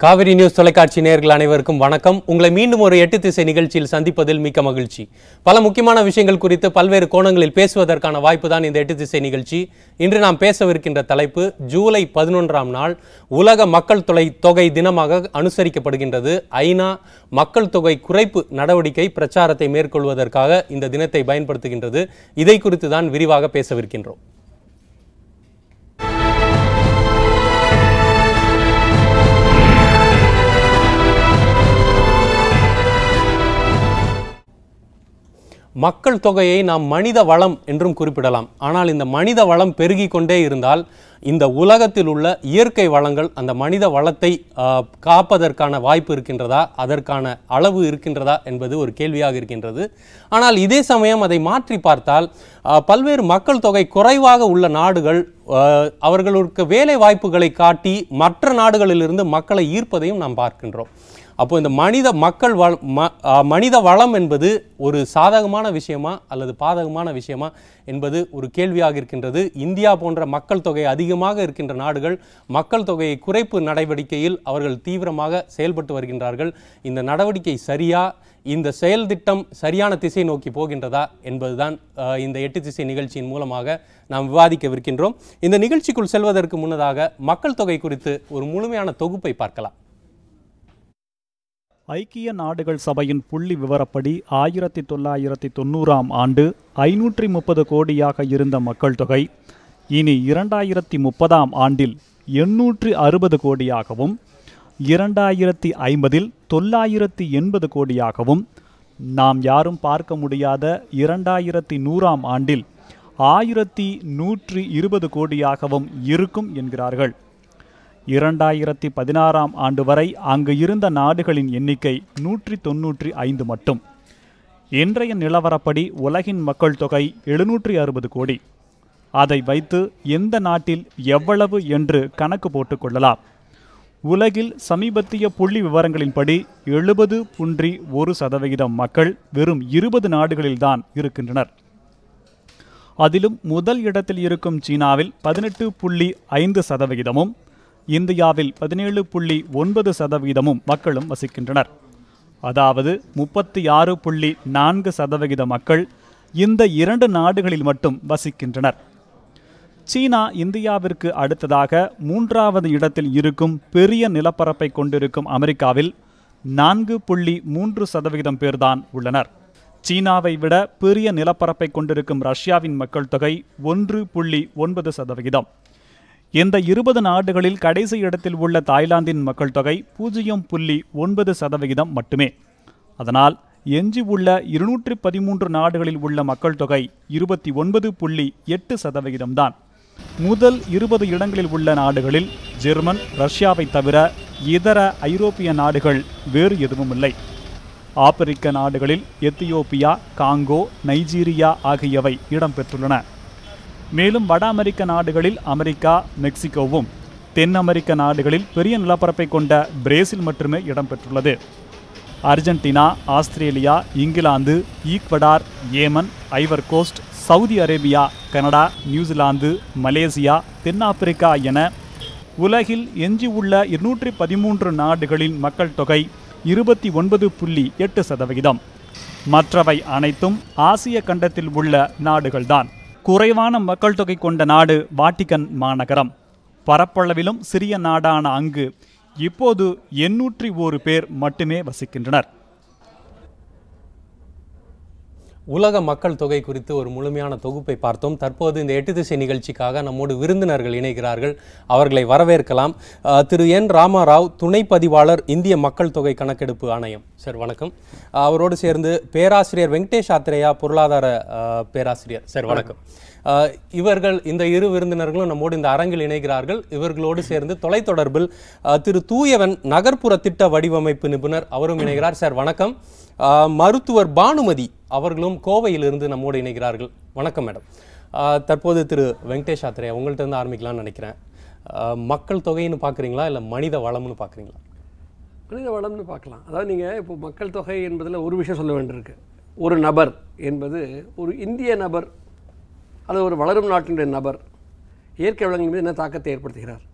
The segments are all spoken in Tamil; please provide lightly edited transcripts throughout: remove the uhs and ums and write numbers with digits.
காவிரி நியூஸ் தொலைக்காட்சி நேயர்கள் அனைவருக்கும் வணக்கம். உங்களை மீண்டும் ஒரு 8 திசை நிகழ்ச்சியில் சந்திப்பதில் மிக்க மகிழ்ச்சி. பல முக்கியமான விஷயங்கள் குறித்து பல்வேறு கோணங்களில் பேசுவதற்கான வாய்ப்பு தான் இந்த 8 திசை நிகழ்ச்சி. இன்று நாம் பேசவிருக்கின்ற தலைப்பு ஜூலை 11ஆம் நாள் உலக மக்கள் தொகை தினமாக அனுசரிக்கப்படுகின்றது. ஐநா மக்கள் தொகை குறைப்பு நடவடிக்கை பிரச்சாரத்தை மேற்கொள்வதற்காக இந்த தினத்தை பயன்படுத்துகின்றது. இதை குறித்து தான் விரிவாக பேசவிருக்கின்றோம். மக்கள் தொகையை நாம் மனித வளம் என்றும் குறிப்பிடலாம். ஆனால் இந்த மனித வளம் பெருகி கொண்டே இருந்தால் இந்த உலகத்தில் உள்ள இயற்கை வளங்கள் அந்த மனித வளத்தை காப்பதற்கான வாய்ப்பு இருக்கின்றதா, அதற்கான அளவு இருக்கின்றதா என்பது ஒரு கேள்வியாக இருக்கின்றது. ஆனால் இதே சமயம் அதை மாற்றி பார்த்தால் பல்வேறு மக்கள் தொகை குறைவாக உள்ள நாடுகள் அவர்களுக்கு வேலை வாய்ப்புகளை காட்டி மற்ற நாடுகளிலிருந்து மக்களை ஈர்ப்பதையும் நாம் பார்க்கின்றோம். அப்போ இந்த மனித வளம் என்பது ஒரு சாதகமான விஷயமா அல்லது பாதகமான விஷயமா என்பது ஒரு கேள்வியாக இருக்கின்றது. இந்தியா போன்ற மக்கள் தொகை அதிகமாக இருக்கின்ற நாடுகள் மக்கள் தொகையை குறைப்பு நடவடிக்கையில் அவர்கள் தீவிரமாக செயல்பட்டு வருகின்றார்கள். இந்த நடவடிக்கை சரியா, இந்த செயல் திட்டம் சரியான திசை நோக்கி போகின்றதா என்பதுதான் இந்த 8 திசை நிகழ்ச்சியின் மூலமாக நாம் விவாதிக்கவிருக்கின்றோம். இந்த நிகழ்ச்சிக்குள் செல்வதற்கு முன்னதாக மக்கள் தொகை குறித்து ஒரு முழுமையான தொகுப்பை பார்க்கலாம். ஐக்கிய நாடுகள் சபையின் புள்ளி விவரப்படி 1990ஆம் ஆண்டு 530 கோடியாக இருந்த மக்கள் தொகை இனி 2030ஆம் ஆண்டில் 860 கோடியாகவும் 2050இல் 980 கோடியாகவும் நாம் யாரும் பார்க்க முடியாத 2100ஆம் ஆண்டில் 1120 கோடியாகவும் இருக்கும் என்கிறார்கள். 2016ஆம் ஆண்டு வரை அங்கு இருந்த நாடுகளின் எண்ணிக்கை 195 மட்டும். இன்றைய நிலவரப்படி உலகின் மக்கள் தொகை 760 கோடி. அதை வைத்து எந்த நாட்டில் எவ்வளவு என்று கணக்கு போட்டுக்கொள்ளலாம். உலகில் சமீபத்திய புள்ளி விவரங்களின்படி 70.1% மக்கள் வெறும் 20 நாடுகளில்தான் இருக்கின்றனர். அதிலும் முதல் இடத்தில் இருக்கும் சீனாவில் 18.5%, இந்தியாவில் 17.9% மக்களும் வசிக்கின்றனர். அதாவது 36.4% மக்கள் இந்த 2 நாடுகளில் மட்டும் வசிக்கின்றனர். சீனா இந்தியாவிற்கு அடுத்ததாக 3வது இடத்தில் இருக்கும் பெரிய நிலப்பரப்பை கொண்டிருக்கும் அமெரிக்காவில் 4.3% பேர்தான் உள்ளனர். சீனாவை விட பெரிய நிலப்பரப்பை கொண்டிருக்கும் ரஷ்யாவின் மக்கள் தொகை 1.9%. இந்த 20 நாடுகளில் கடைசி இடத்தில் உள்ள தாய்லாந்தின் மக்கள் தொகை 0.9% மட்டுமே. அதனால் எஞ்சி உள்ள 213 நாடுகளில் உள்ள மக்கள் தொகை 29.8% தான். முதல் 20 இடங்களில் உள்ள நாடுகளில் ஜெர்மன், ரஷ்யாவை தவிர இதர ஐரோப்பிய நாடுகள் வேறு எதுவும் இல்லை. ஆப்பிரிக்க நாடுகளில் எத்தியோப்பியா, காங்கோ, நைஜீரியா ஆகியவை இடம்பெற்றுள்ளன. மேலும் வட அமெரிக்க நாடுகளில் அமெரிக்கா, மெக்சிகோவும், தென் அமெரிக்க நாடுகளில் பெரிய நிலப்பரப்பை கொண்ட பிரேசில் மட்டுமே இடம்பெற்றுள்ளது. Argentina, Australia, England, Ecuador, Yemen, Ivory Coast, Saudi Arabia, Canada, New Zealand, Malaysia, தென்னாப்பிரிக்கா என உலகில் எஞ்சியுள்ள 213 நாடுகளின் மக்கள் தொகை 29.8%. மற்றவை அனைத்தும் ஆசிய கண்டத்தில் உள்ள நாடுகள்தான். குறைவான மக்கள் தொகை கொண்ட நாடு வாட்டிகன் மாநகரம். பரப்பளவிலும் சிறிய நாடான அங்கு இப்போது 801 பேர் மட்டுமே வசிக்கின்றனர். உலக மக்கள் தொகை குறித்து ஒரு முழுமையான தொகுப்பை பார்த்தோம். தற்போது இந்த 8 திசை நிகழ்ச்சிக்காக நம்மோடு விருந்தினர்கள் இணைகிறார்கள். அவர்களை வரவேற்கலாம். திரு என் ராமாராவ், துணை பதிவாளர், இந்திய மக்கள் தொகை கணக்கெடுப்பு ஆணையம். சார் வணக்கம். அவரோடு சேர்ந்து பேராசிரியர் வெங்கடேஷ் ஆத்ரேயா, பொருளாதார பேராசிரியர். சார் வணக்கம். இவர்கள் இந்த இரு விருந்தினர்களும் நம்மோடு இந்த அரங்கில் இணைகிறார்கள். இவர்களோடு சேர்ந்து தொலைத்தொடர்பில் திரு தூயவன், நகர்ப்புற திட்ட வடிவமைப்பு நிபுணர், அவரும் இணைகிறார். சார் வணக்கம். மருத்துவர் பானுமதி அவர்களும் கோவையிலிருந்து நம்மோடு இணைகிறார்கள். வணக்கம் மேடம். தற்போது திரு வெங்கடேஷ் ஆத்ரேயா, உங்கள்கிட்ட இருந்து ஆரம்பிக்கலாம்னு நினைக்கிறேன். மக்கள் தொகைன்னு பார்க்குறீங்களா இல்லை மனித வளம்னு பார்க்குறீங்களா? மனித வளம்னு பார்க்கலாம். அதாவது நீங்கள் இப்போ மக்கள் தொகை என்பதில் ஒரு விஷயம் சொல்ல வேண்டியிருக்கு. ஒரு நபர் என்பது ஒரு இந்திய நபர் அல்லது ஒரு வளரும் நாட்டினுடைய நபர் இயற்கை வளங்கள் மீது என்ன தாக்கத்தை ஏற்படுத்துகிறார்?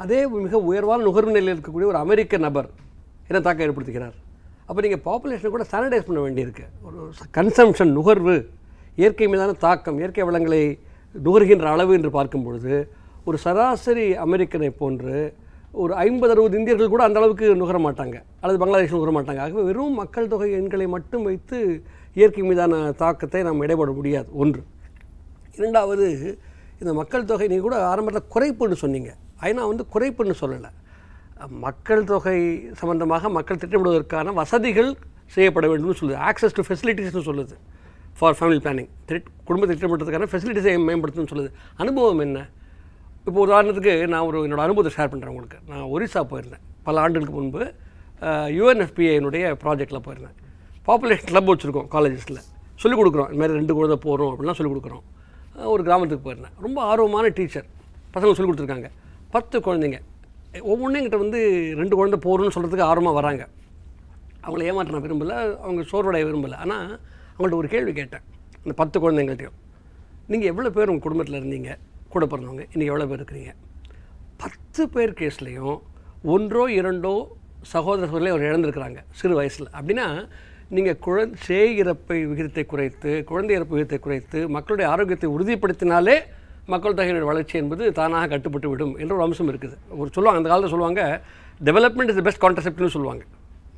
அதே மிக உயர்வான நுகர்வு நிலையில் இருக்கக்கூடிய ஒரு அமெரிக்க நபர் என்ன தாக்கம் ஏற்படுத்துகிறார்? அப்போ நீங்கள் பாப்புலேஷனை கூட ஸ்டாண்டர்டைஸ் பண்ண வேண்டியிருக்கு. ஒரு கன்சம்ஷன், நுகர்வு, இயற்கை மீதான தாக்கம், இயற்கை வளங்களை நுகர்கின்ற அளவு என்று பார்க்கும் பொழுது ஒரு சராசரி அமெரிக்கனை போன்று ஒரு 50-60 இந்தியர்கள் கூட அந்த அளவுக்கு நுகர மாட்டாங்க, அல்லது பங்களாதேஷ் நுகர மாட்டாங்க. ஆகவே வெறும் மக்கள் தொகை எண்களை மட்டும் வைத்து இயற்கை மீதான தாக்கத்தை நாம் இடைபட முடியாது. ஒன்று. இரண்டாவது, இந்த மக்கள் தொகை நீங்கள் கூட ஆரம்பத்தில் குறைப்புன்னு சொன்னீங்க. ஐநா குறைப்புன்னு சொல்லலை. மக்கள் தொகை சம்பந்தமாக மக்கள் திட்டமிடுவதற்கான வசதிகள் செய்யப்பட வேண்டும்னு சொல்லுது. ஆக்சஸ் டு ஃபெசிலிட்டிஸ்னு சொல்லுது. ஃபார் ஃபேமிலி பிளானிங், குடும்பத்தை திட்டமிடுறதுக்கான ஃபெசிலிட்டிஸை மேம்படுத்தணும்னு சொல்லுது. அனுபவம் என்ன? இப்போ உதாரணத்துக்கு நான் என்னோடய அனுபவத்தை ஷேர் பண்ணுறேன் உங்களுக்கு. நான் ஒரிசா போயிருந்தேன் பல ஆண்டுகளுக்கு முன்பு. UNFPA ப்ராஜெக்டில் போயிருந்தேன். பாப்புலேஷன் கிளப் வச்சுருக்கோம் காலேஜஸில், சொல்லிக் கொடுக்குறோம். இது மாதிரி 2 குழந்தை போகிறோம் அப்படிலாம் சொல்லிக் கொடுக்குறோம். ஒரு கிராமத்துக்கு போயிருந்தேன். ரொம்ப ஆர்வமான டீச்சர், பசங்க சொல்லிக் கொடுத்துருக்காங்க. 10 குழந்தைங்க, ஒவ்வொன்றும் எங்கிட்ட 2 குழந்தை போகிறோன்னு சொல்கிறதுக்கு ஆர்வமாக வராங்க. அவங்கள ஏமாற்ற நான் விரும்பலை, அவங்க சோர்வடைய விரும்பலை. ஆனால் அவங்கள்ட்ட ஒரு கேள்வி கேட்டேன். இந்த 10 குழந்தைங்கள்ட்டையும், நீங்கள் எவ்வளோ பேர் உங்கள் குடும்பத்தில் இருந்தீங்க, கூட பிறந்தவங்க, இன்றைக்கி எவ்வளோ பேர் இருக்கிறீங்க? 10 பேர் கேஸ்லேயும் 1 or 2 சகோதரர்களே அவர் இழந்திருக்கிறாங்க சிறு வயசில். அப்படின்னா நீங்கள் சேய் இறப்பை விகிதத்தை குறைத்து, குழந்தை இறப்பு விகிதத்தை குறைத்து, மக்களுடைய ஆரோக்கியத்தை உறுதிப்படுத்தினாலே மக்கள் தொகையினுடைய வளர்ச்சி என்பது தானாக கட்டுப்பட்டு விடும் என்ற ஒரு அம்சம் இருக்குது. சொல்லுவாங்க, அந்த காலத்தில் சொல்லுவாங்க, டெவலப்மெண்ட் இஸ் தி பெஸ்ட் கான்ட்ரசெப்ட்னு சொல்லுவாங்க.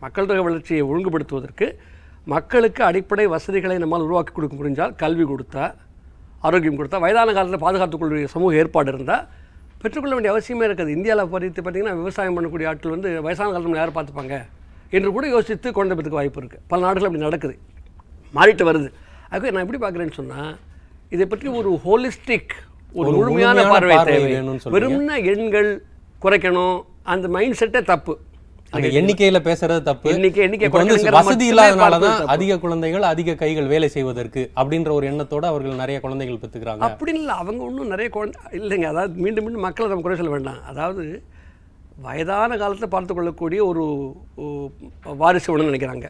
மக்கள் தொகை வளர்ச்சியை ஒழுங்குபடுத்துவதற்கு மக்களுக்கு அடிப்படை வசதிகளை நம்மால் உருவாக்கி கொடுக்க முடிஞ்சால், கல்வி கொடுத்தா, ஆரோக்கியம் கொடுத்தா, வயதான காலத்தில் பாதுகாத்துக்கொள்ளுடைய சமூக ஏற்பாடு இருந்தால் பெற்றுக்கொள்ள வேண்டிய அவசியமே இருக்காது. இந்தியாவில் பார்த்திங்கன்னா விவசாயம் பண்ணக்கூடிய ஆட்கள் வயசான காலத்தில் யார் பார்த்துப்பாங்க என்று கூட யோசித்து குழந்தை பெற்றுக்க வாய்ப்பு இருக்குது. பல நாடுகள் அப்படி நடக்குது, மாறிட்டு வருது. அதுக்கு நான் எப்படி பார்க்குறேன்னு சொன்னால், இதை பற்றி ஒரு ஹோலிஸ்டிக், ஒரு முழுமையான பார்வை தேவை. வெறும்னா எண்கள் குறைக்கணும், அந்த மைண்ட் செட்டே தப்பு. அந்த எண்ணிக்கையில பேசுறது தப்பு. வசதி இல்லாதனால தான் அதிக குழந்தைகள், அதிக கைகள் வேலை செய்வதற்கு அப்படின்ற ஒரு எண்ணத்தோட அவர்கள் நிறைய குழந்தைகள் பெற்றுக்கிறாங்க. அப்படி இல்லை, அவங்க ஒன்றும் நிறைய குழந்தை இல்லைங்க. அதாவது மீண்டும் மீண்டும் மக்களை நம்ம குறை சொல்ல வேண்டாம். அதாவது வயதான காலத்தில் பார்த்து கொள்ளக்கூடிய ஒரு வாரிசு ஒன்று நினைக்கிறாங்க.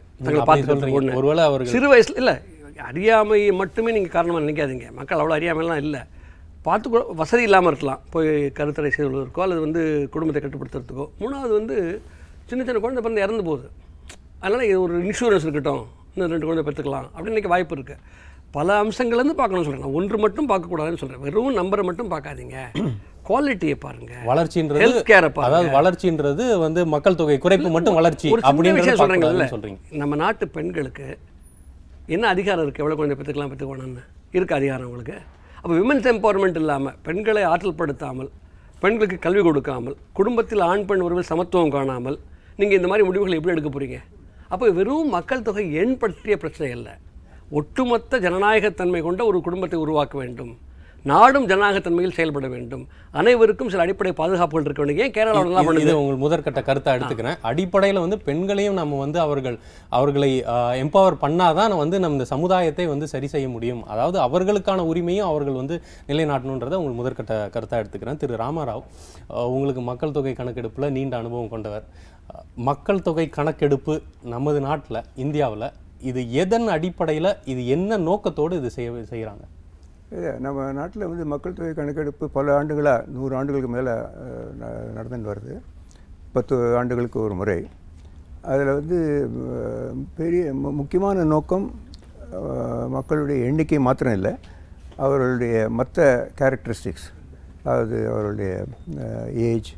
ஒருவேளை அவர்கள் சிறு வயசுல இல்லை, அறியாமை மட்டுமே நீங்கள் காரணமாக நினைக்காதீங்க. மக்கள் அவ்வளோ அறியாமைலாம் இல்லை. பார்த்து வசதி இல்லாமல் இருக்கலாம், போய் கருத்தடை செய்வதற்கோ அல்லது குடும்பத்தை கட்டுப்படுத்துறதுக்கோ. மூணாவது சின்ன சின்ன குழந்தை பிறந்து இறந்து போகுது. அதனால் இது ஒரு இன்சூரன்ஸ் இருக்கட்டும், இன்னும் 2 குழந்தை பெற்றுக்கலாம் அப்படின்னு இன்றைக்கி வாய்ப்பு இருக்குது. பல அம்சங்கள்லேருந்து பார்க்கணும்னு சொல்கிறேன். ஒன்று மட்டும் பார்க்கக்கூடாதுன்னு சொல்கிறேன். வெறும் நம்பரை மட்டும் பார்க்காதீங்க, குவாலிட்டியை பாருங்கள். வளர்ச்சின்றது ஹெல்த் கேரை பாருங்க. அதாவது வளர்ச்சின்றது மக்கள் தொகை குறைப்பு மட்டும் வளர்ச்சி அப்படின்னு விஷயம் சொல்கிறீங்க. நம்ம நாட்டு பெண்களுக்கு என்ன அதிகாரம் இருக்குது? எவ்வளோ குழந்தை பெற்றுக்கலாம், பெற்றுக்கணும்னு இருக்குது அதிகாரம் உங்களுக்கு. அப்போ விமன்ஸ் எம்பவர்மெண்ட் இல்லாமல், பெண்களை ஆற்றல் படுத்தாமல், பெண்களுக்கு கல்வி கொடுக்காமல், குடும்பத்தில் ஆண் பெண் உறவில் சமத்துவம் காணாமல் நீங்கள் இந்த மாதிரி முடிவுகளை எப்படி எடுக்க போகிறீங்க? அப்போ வெறும் மக்கள் தொகை எண் பற்றிய பிரச்சனை இல்லை, ஒட்டுமொத்த ஜனநாயகத்தன்மை கொண்ட ஒரு குடும்பத்தை உருவாக்க வேண்டும். நாடும் ஜனநாயகத்தன்மையில் செயல்பட வேண்டும். அனைவருக்கும் சில அடிப்படை பாதுகாப்புகள் இருக்க வேண்டும். ஏன் கேரளாவில் பண்ணுது? உங்கள் முதற்கட்ட கருத்தை எடுத்துக்கிறேன். அடிப்படையில் பெண்களையும் நம்ம அவர்களை எம்பவர் பண்ணாதான் நம்ம இந்த சமுதாயத்தை சரி செய்ய முடியும். அதாவது அவர்களுக்கான உரிமையும் அவர்கள் நிலைநாட்டணுன்றதை உங்கள் முதற்கட்ட கருத்தாக எடுத்துக்கிறேன். திரு ராமராவ், உங்களுக்கு மக்கள் தொகை கணக்கெடுப்பில் நீண்ட அனுபவம் கொண்டவர். மக்கள் தொகை கணக்கெடுப்பு நமது நாட்டில், இந்தியாவில் இது எதன் அடிப்படையில், இது என்ன நோக்கத்தோடு இது செய்கிறாங்க? நம்ம நாட்டில் மக்கள் தொகை கணக்கெடுப்பு பல ஆண்டுகளாக, 100 ஆண்டுகளுக்கு மேலே நடந்துன்னு வருது. 10 ஆண்டுகளுக்கு ஒரு முறை. அதில் பெரிய முக்கியமான நோக்கம் மக்களுடைய எண்ணிக்கை மாத்திரம் இல்லை, அவர்களுடைய மற்ற கேரக்டரிஸ்டிக்ஸ், அதாவது அவர்களுடைய ஏஜ்,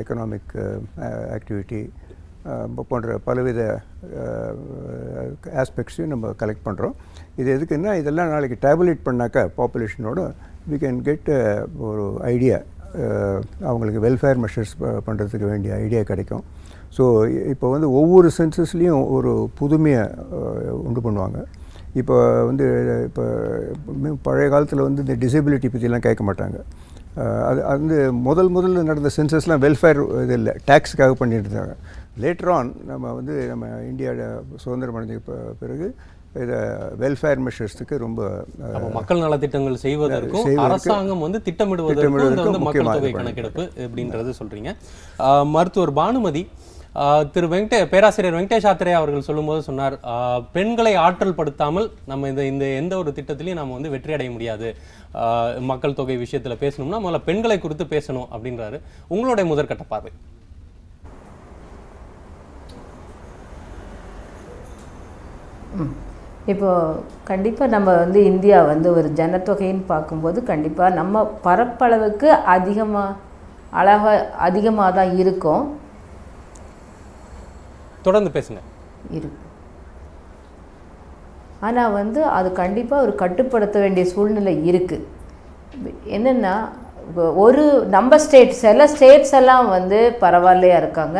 எக்கனாமிக் ஆக்டிவிட்டி போன்ற பலவித ஆஸ்பெக்ட்ஸையும் நம்ம கலெக்ட் பண்ணுறோம். இது எதுக்குன்னா, இதெல்லாம் நாளைக்கு டேபுலேட் பண்ணாக்கா பாப்புலேஷனோட வி கேன் கெட் ஒரு ஐடியா, அவங்களுக்கு வெல்ஃபேர் மெஷர்ஸ் பண்ணுறதுக்கு வேண்டிய ஐடியா கிடைக்கும். ஸோ இப்போ ஒவ்வொரு சென்சஸ்லேயும் ஒரு புதுமையை உண்டு பண்ணுவாங்க. இப்போ இப்போ பழைய காலத்தில் இந்த டிசபிலிட்டி பற்றிலாம் கேட்க மாட்டாங்க. அது முதல்ல நடந்த சென்சஸ்லாம் வெல்ஃபேர் இது இல்லை, டேக்ஸுக்காக பண்ணிட்டு இருந்தாங்க. லேட்டர் ஆன் நம்ம இந்தியாவோட சுதந்திரம் அடைஞ்ச பிறகு இதை வெல்ஃபேர் மெஷர்ஸுக்கு ரொம்ப மக்கள் நலத்திட்டங்கள் செய்வதற்கும் அரசாங்கம் திட்டமிடுவதற்கும் மக்கள் தொகை கணக்கெடுப்பு அப்படின்றது சொல்கிறீங்க. மருத்துவர் பானுமதி, பேராசிரியர் வெங்கடேஷ் ஆத்ரே அவர்கள் சொல்லும்போது சொன்னார், பெண்களை ஆற்றல் படுத்தாமல் நம்ம இந்த எந்த ஒரு திட்டத்திலையும் நம்ம வந்து வெற்றி அடைய முடியாது. மக்கள் தொகை விஷயத்துல பேசணும்னா முதல்ல பெண்களை குறித்து பேசணும் அப்படின்றாரு. உங்களுடைய முதற்கட்ட பார்வை? இப்போ கண்டிப்பாக நம்ம வந்து இந்தியா வந்து ஒரு ஜனத்தொகைன்னு பார்க்கும்போது கண்டிப்பாக நம்ம பரப்பளவுக்கு அதிகமாக தான் இருக்கும். தொடர்ந்து பேசுங்க. இருக்கு. ஆனால் வந்து அது கண்டிப்பாக ஒரு கட்டுப்படுத்த வேண்டிய சூழ்நிலை இருக்குது. என்னென்னா ஒரு நம்ம சில ஸ்டேட்ஸ் எல்லாம் வந்து பரவாயில்லையா இருக்காங்க.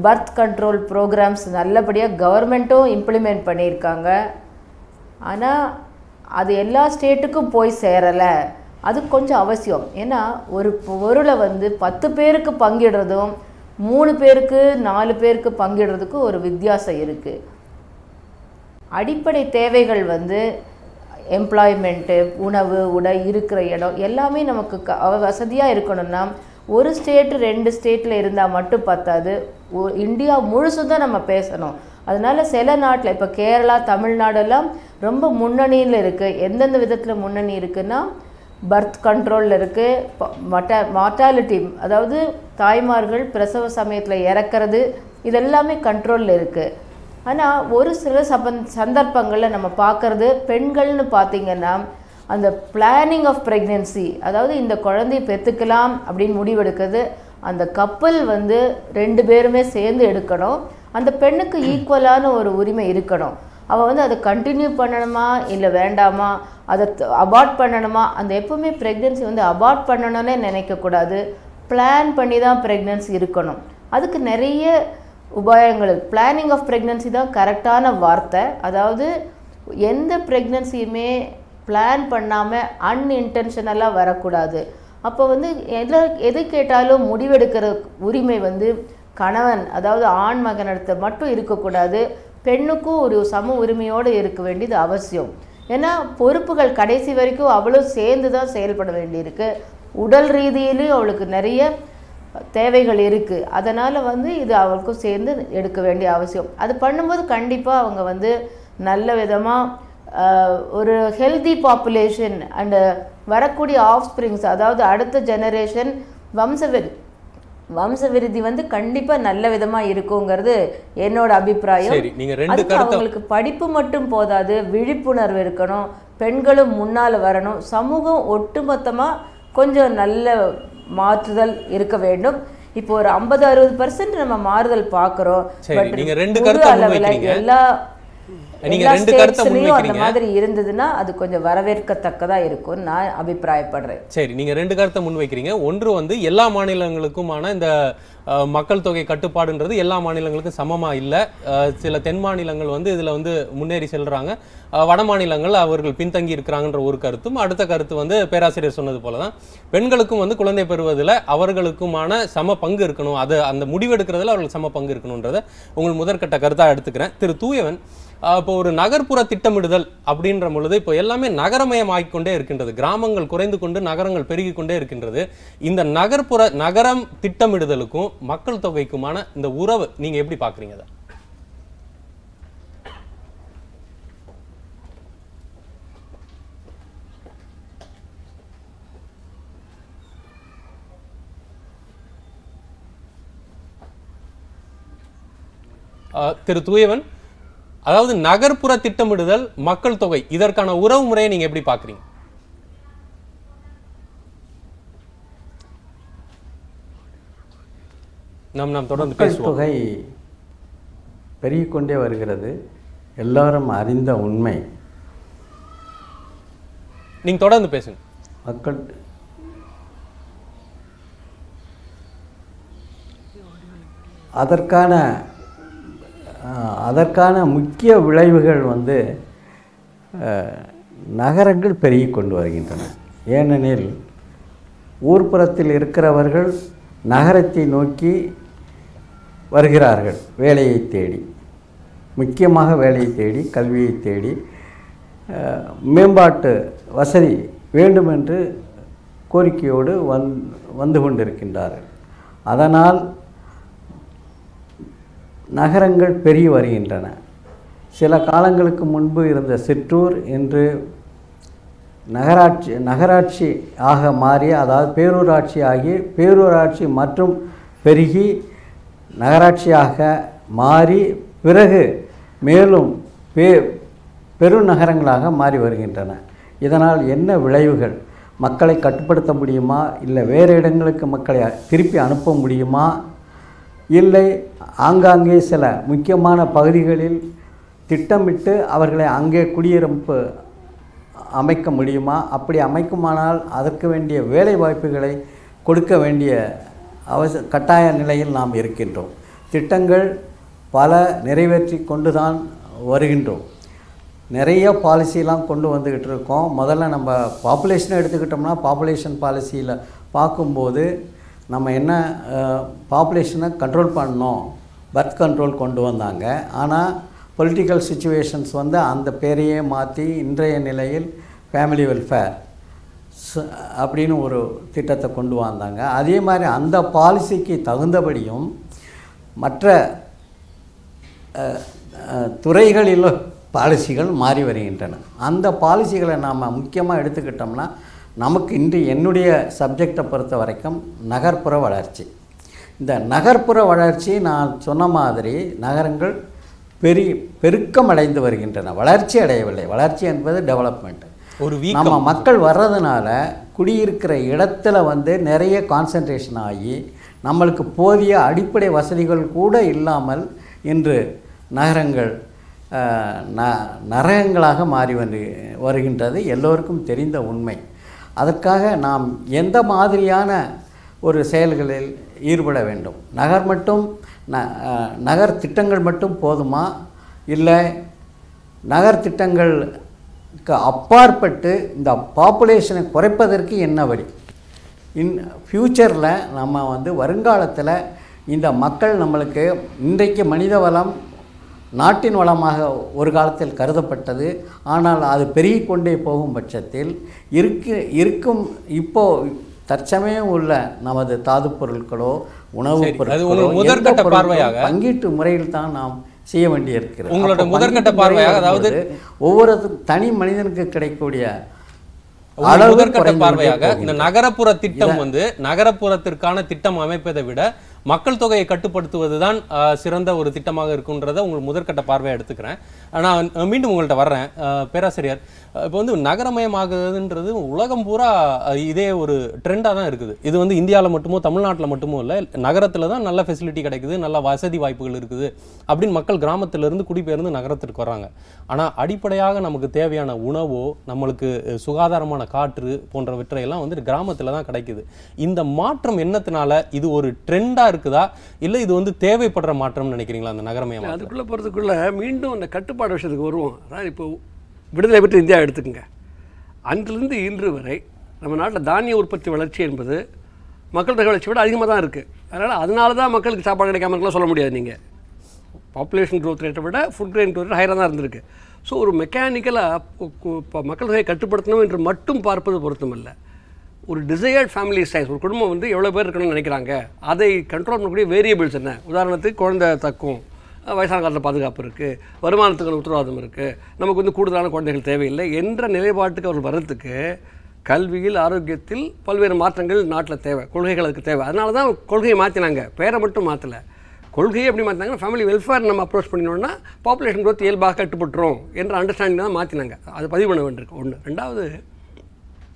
பர்த் கண்ட்ரோல் ப்ரோக்ராம்ஸ் நல்லபடியாக கவர்மெண்ட்டும் இம்ப்ளிமெண்ட் பண்ணியிருக்காங்க. ஆனால் அது எல்லா ஸ்டேட்டுக்கும் போய் சேரலை. அது கொஞ்சம் அவசியம். ஏன்னா ஒரு பொருளை வந்து 10 பேருக்கு பங்கிடுறதும் 3 பேருக்கு 4 பேருக்கு பங்கிடுறதுக்கும் ஒரு வித்தியாசம் இருக்குது. அடிப்படை தேவைகள் வந்து எம்ப்ளாய்மெண்ட்டு, உணவு, உடை, இருக்கிற இடம் எல்லாமே நமக்கு வசதியாக இருக்கணும்னா ஒரு ஸ்டேட்டு 2 ஸ்டேட்டில் இருந்தால் மட்டும் பத்தாது. இந்தியா முழுசும் நம்ம பேசணும். அதனால சில நாட்டில் இப்போ கேரளா, தமிழ்நாடெல்லாம் ரொம்ப முன்னணியில் இருக்குது. எந்தெந்த விதத்தில் முன்னணி இருக்குன்னா பர்த் கண்ட்ரோலில் இருக்குது, மார்ட்டாலிட்டி அதாவது தாய்மார்கள் பிரசவ சமயத்தில் இறக்கிறது இதெல்லாமே கண்ட்ரோலில் இருக்குது. ஆனால் ஒரு சில சந்தர்ப்பங்களில் நம்ம பார்க்குறது பெண்கள்னு பார்த்திங்கன்னா அந்த பிளானிங் ஆஃப் ப்ரெக்னென்சி, அதாவது இந்த குழந்தையை பெற்றுக்கலாம் அப்படின்னு முடிவெடுக்கிறது அந்த கப்பல் வந்து 2 பேருமே சேர்ந்து எடுக்கணும். அந்த பெண்ணுக்கு ஈக்குவலான ஒரு உரிமை இருக்கணும். அவள் வந்து அதை கண்டினியூ பண்ணணுமா இல்லை வேண்டாமா, அதை அபார்ட் பண்ணணுமா, அந்த எப்போவுமே ப்ரெக்னென்சி வந்து அபார்ட் பண்ணணும்னே நினைக்கக்கூடாது. பிளான் பண்ணி தான் ப்ரெக்னென்சி இருக்கணும். அதுக்கு நிறைய உபாயங்கள். பிளானிங் ஆஃப் ப்ரெக்னென்சி தான் கரெக்டான வார்த்தை. அதாவது எந்த ப்ரெக்னென்சியுமே பிளான் பண்ணாமல் அன்இன்டென்ஷனலாக வரக்கூடாது. அப்போ வந்து எது கேட்டாலும் முடிவெடுக்கிற உரிமை வந்து கணவன், அதாவது ஆண் மகனிடத்தை மட்டும் இருக்கக்கூடாது. பெண்ணுக்கும் ஒரு சம உரிமையோடு இருக்க வேண்டியது அவசியம். ஏன்னா பொறுப்புகள் கடைசி வரைக்கும் அவளும் சேர்ந்து தான் செயல்பட வேண்டியிருக்கு. உடல் ரீதியிலையும் அவளுக்கு நிறைய தேவைகள் இருக்குது. அதனால் வந்து இது அவளுக்கும் சேர்ந்து எடுக்க வேண்டிய அவசியம். அது பண்ணும்போது கண்டிப்பாக அவங்க வந்து நல்ல விதமாக ஒரு ஹெல்தி பாப்புலேஷன் அண்டு வரக்கூடிய ஆஃப்ஸ்ப்ரிங்ஸ், அதாவது அடுத்த ஜெனரேஷன் வம்ச விருத்தி வந்து கண்டிப்பாக நல்ல விதமாக இருக்குங்கிறது என்னோட அபிப்பிராயம். அதுக்கு அவங்களுக்கு படிப்பு மட்டும் போதாது, விழிப்புணர்வு இருக்கணும், பெண்களும் முன்னால் வரணும், சமூகம் ஒட்டுமொத்தமாக கொஞ்சம் நல்ல மாற்றுதல் இருக்க வேண்டும். இப்போ ஒரு 50-60% நம்ம மாறுதல் பார்க்குறோம். எல்லா அந்த மாதிரி இருந்ததுன்னா அது கொஞ்சம் வரவேற்கத்தக்கதா இருக்கும் நான் அபிப்பிராயப்படுறேன். சரி, நீங்க 2 கருத்தை முன்வைக்கிறீங்க. ஒன்று வந்து எல்லா மாநிலங்களுக்குமான இந்த மக்கள் தொகை கட்டுப்பாடுன்றது எல்லா மாநிலங்களுக்கும் சமமா இல்லை. சில தென் மாநிலங்கள் வந்து இதுல வந்து முன்னேறி செல்றாங்க, வட மாநிலங்கள் அவர்கள் பின்தங்கி இருக்கிறாங்கன்ற ஒரு கருத்தும், அடுத்த கருத்து வந்து பேராசிரியர் சொன்னது போலதான் பெண்களுக்கும் வந்து குழந்தை பெறுவதில் அவர்களுக்குமான சம பங்கு இருக்கணும், அது அந்த முடிவெடுக்கிறதுல அவர்கள் சம பங்கு இருக்கணும்ன்றதை உங்கள் முதற்கட்ட கருத்தாக எடுத்துக்கிறேன். திரு தூயவன், இப்போ ஒரு நகர்ப்புற திட்டமிடுதல் அப்படின்ற பொழுது இப்போ எல்லாமே நகரமயம் ஆகிக்கொண்டே இருக்கின்றது, கிராமங்கள் குறைந்து கொண்டு நகரங்கள் பெருகி கொண்டே இருக்கின்றது. இந்த நகரம் திட்டமிடுதலுக்கும் மக்கள் தொகைக்குமான இந்த உறவு நீங்க எப்படி பாக்குறீங்க? திரு தூயவன், அதாவது நகர்ப்புற திட்டமிடுதல், மக்கள் தொகை, இதற்கான உறவு முறையை நீங்க எப்படி பாக்குறீங்க? நாம் தொடர்ந்து பேசுவோம். தொகை பெருகிக்கொண்டே வருகிறது, எல்லாரும் அறிந்த உண்மை. நீங்க தொடர்ந்து பேசுங்க. மக்கள் அதற்கான முக்கிய விளைவுகள் வந்து நகரங்கள் பெருகி கொண்டு வருகின்றன. ஏனெனில் ஊர்ப்புறத்தில் இருக்கிறவர்கள் நகரத்தை நோக்கி வருகிறார்கள், வேலையை தேடி, முக்கியமாக வேலையை தேடி, கல்வியை தேடி, மேம்பாட்டு வசதி வேண்டுமென்று கோரிக்கையோடு வந்து கொண்டிருக்கின்றார்கள். அதனால் நகரங்கள் பெருகி வருகின்றன. சில காலங்களுக்கு முன்பு இருந்த சிற்றூர் இன்று நகராட்சி ஆக மாறி, அதாவது பேரூராட்சி ஆகி, பேரூராட்சி மற்றும் பெருகி நகராட்சியாக மாறி, பிறகு மேலும் பெருநகரங்களாக மாறி வருகின்றன. இதனால் என்ன விளைவுகள்? மக்களை கட்டுப்படுத்த முடியுமா? இல்லை வேறு இடங்களுக்கு மக்களை திருப்பி அனுப்ப முடியுமா? இல்லை ஆங்காங்கே சில முக்கியமான பகுதிகளில் திட்டமிட்டு அவர்களை அங்கே குடியிருப்பு அமைக்க முடியுமா? அப்படி அமைக்குமானால் அதற்கு வேண்டிய வேலை வாய்ப்புகளை கொடுக்க வேண்டிய கட்டாய நிலையில் நாம் இருக்கின்றோம். திட்டங்கள் பல நிறைவேற்றி கொண்டு தான் வருகின்றோம். நிறைய பாலிசியெலாம் கொண்டு வந்துக்கிட்டு இருக்கோம். முதல்ல நம்ம பாப்புலேஷனை எடுத்துக்கிட்டோம்னா, பாப்புலேஷன் பாலிசியில் பார்க்கும்போது நம்ம என்ன பாப்புலேஷனை கண்ட்ரோல் பண்ணோம், பர்த் கண்ட்ரோல் கொண்டு வந்தாங்க. ஆனால் பொலிட்டிக்கல் சுச்சுவேஷன்ஸ் வந்து அந்த பேரையே மாற்றி இன்றைய நிலையில் ஃபேமிலி வெல்ஃபேர் அப்படின்னு ஒரு திட்டத்தை கொண்டு வந்தாங்க. அதே மாதிரி அந்த பாலிசிக்கு தகுந்தபடியும் மற்ற துறைகளில் பாலிசிகள் மாறி வருகின்றன. அந்த பாலிசிகளை நாம் முக்கியமாக எடுத்துக்கிட்டோம்னா, நமக்கு இன்று என்னுடைய சப்ஜெக்டை பொறுத்த வரைக்கும் நகர்ப்புற வளர்ச்சி. இந்த நகர்ப்புற வளர்ச்சி நான் சொன்ன மாதிரி நகரங்கள் பெருக்கம் அடைந்து வருகின்றன, வளர்ச்சி அடையவில்லை. வளர்ச்சி என்பது டெவலப்மெண்ட். நம்ம மக்கள் வர்றதுனால குடியிருக்கிற இடத்துல வந்து நிறைய கான்சன்ட்ரேஷன் ஆகி நம்மளுக்கு போதிய அடிப்படை வசதிகள் கூட இல்லாமல் இன்று நகரங்கள் நரகங்களாக மாறி வருகின்றது எல்லோருக்கும் தெரிந்த உண்மை. அதற்காக நாம் எந்த மாதிரியான ஒரு செயல்களில் ஈடுபட வேண்டும்? நகர் திட்டங்கள் மட்டும் போதுமா? இல்லை நகர் திட்டங்களுக்கு அப்பாற்பட்டு இந்த பாப்புலேஷனை குறைப்பதற்கு என்ன வழி? ஃப்யூச்சரில் நம்ம வந்து வருங்காலத்தில் இந்த மக்கள் நம்மளுக்கு இன்றைக்கு மனித வளம் நாட்டின் வளமாக ஒரு காலத்தில் கருதப்பட்டது. ஆனால் அது பெருகிக்கொண்டே போகும் பட்சத்தில் இருக்கும் இப்போது தற்சமயம் உள்ள நமது தாது பொருட்களோ உணவுப் பொருட்களோ பங்கீட்டு முறையில் தான் நாம் செய்ய வேண்டியிருக்கிறது. உங்களோட முதற்கட்ட பார்வையாக, அதாவது ஒவ்வொரு தனி மனிதனுக்கு கிடைக்கக்கூடிய முதற்கட்ட பார்வையாக இந்த நகரப்புற திட்டம் வந்து நகரப்புறத்திற்கான திட்டம் அமைப்பதை விட மக்கள் தொகையை கட்டுப்படுத்துவதுதான் சிறந்த ஒரு திட்டமாக இருக்குன்றதை உங்கள் முதற்கட்ட பார்வையை எடுத்துக்கிறேன். நான் மீண்டும் உங்கள்கிட்ட வர்றேன். பேராசிரியர், இப்போ வந்து நகரமயமாகுதுன்றது உலகம் பூரா இதே ஒரு ட்ரெண்டாக தான் இருக்குது. இது வந்து இந்தியாவில் மட்டுமோ தமிழ்நாட்டில் மட்டுமோ இல்லை, நகரத்தில் தான் நல்ல ஃபெசிலிட்டி கிடைக்குது, நல்ல வசதி வாய்ப்புகள் இருக்குது அப்படின்னு மக்கள் கிராமத்திலிருந்து குடிபெயர்ந்து நகரத்திற்கு வர்றாங்க. ஆனால் அடிப்படையாக நமக்கு தேவையான உணவோ நம்மளுக்கு சுகாதாரமான காற்று போன்றவற்றையெல்லாம் வந்து கிராமத்தில் தான் கிடைக்குது. இந்த மாற்றம் என்னத்தினால? இது ஒரு ட்ரெண்டாக இருக்குதா, இல்லை இது வந்து தேவைப்படுற மாற்றம்னு நினைக்கிறீங்களா? அந்த நகரமயம் அதுக்குள்ளே போகிறதுக்குள்ள மீண்டும் அந்த கட்டுப்பாடு விஷயத்துக்கு வருவோம். அதாவது இப்போ விடுதலை பெற்று இந்தியா எடுத்துக்கங்க, அன்றிலிருந்து இன்று வரை நம்ம நாட்டில் தானிய உற்பத்தி வளர்ச்சி என்பது மக்கள் தொகை வளர்ச்சி விட அதிகமாக தான் இருக்குது. அதனால தான் மக்களுக்கு சாப்பாடு கிடைக்காம இருக்கலாம் சொல்ல முடியாது. நீங்கள் பாப்புலேஷன் க்ரோத் ரேட்டை விட ஃபுட் கிரெயின் க்ரோத் ரேட் ஹையராக தான் இருந்திருக்கு. ஸோ ஒரு மெக்கானிக்கலாக இப்போ மக்கள் தொகையை கட்டுப்படுத்தணும் என்று மட்டும் பார்ப்பது பொருத்தமல்ல. ஒரு டிசையர்ட் ஃபேமிலி சைஸ், ஒரு குடும்பம் வந்து எவ்வளோ பேர் இருக்கணும்னு நினைக்கிறாங்க, அதை கண்ட்ரோல் பண்ணக்கூடிய வேரியபிள்ஸ் என்ன? உதாரணத்துக்கு குழந்தை தக்கும், வயசான காலத்தில் பாதுகாப்பு இருக்குது, வருமானத்துக்கு உத்தரவாதம் இருக்குது, நமக்கு வந்து கூடுதலான குழந்தைகள் தேவையில்லை என்ற நிலைப்பாட்டுக்கு அவர் வர்றதுக்கு கல்வியில் ஆரோக்கியத்தில் பல்வேறு மாற்றங்கள் நாட்டில் தேவை, கொள்கைகள் அதுக்கு தேவை. அதனால தான் கொள்கையை மாற்றினாங்க, பேரை மட்டும் மாற்றலை. கொள்கையை எப்படி மாற்றினாங்கன்னா ஃபேமிலி வெல்ஃபேர் நம்ம அப்ரோச் பண்ணினோன்னா பாப்புலேஷன் க்ரோத் இயல்பாக கட்டுப்பட்டுரும் என்ற அண்டர்ஸ்டாண்டிங் தான் மாற்றினாங்க. அது பதிவு பண்ண வேண்டியிருக்கு. ஒன்று. ரெண்டாவது,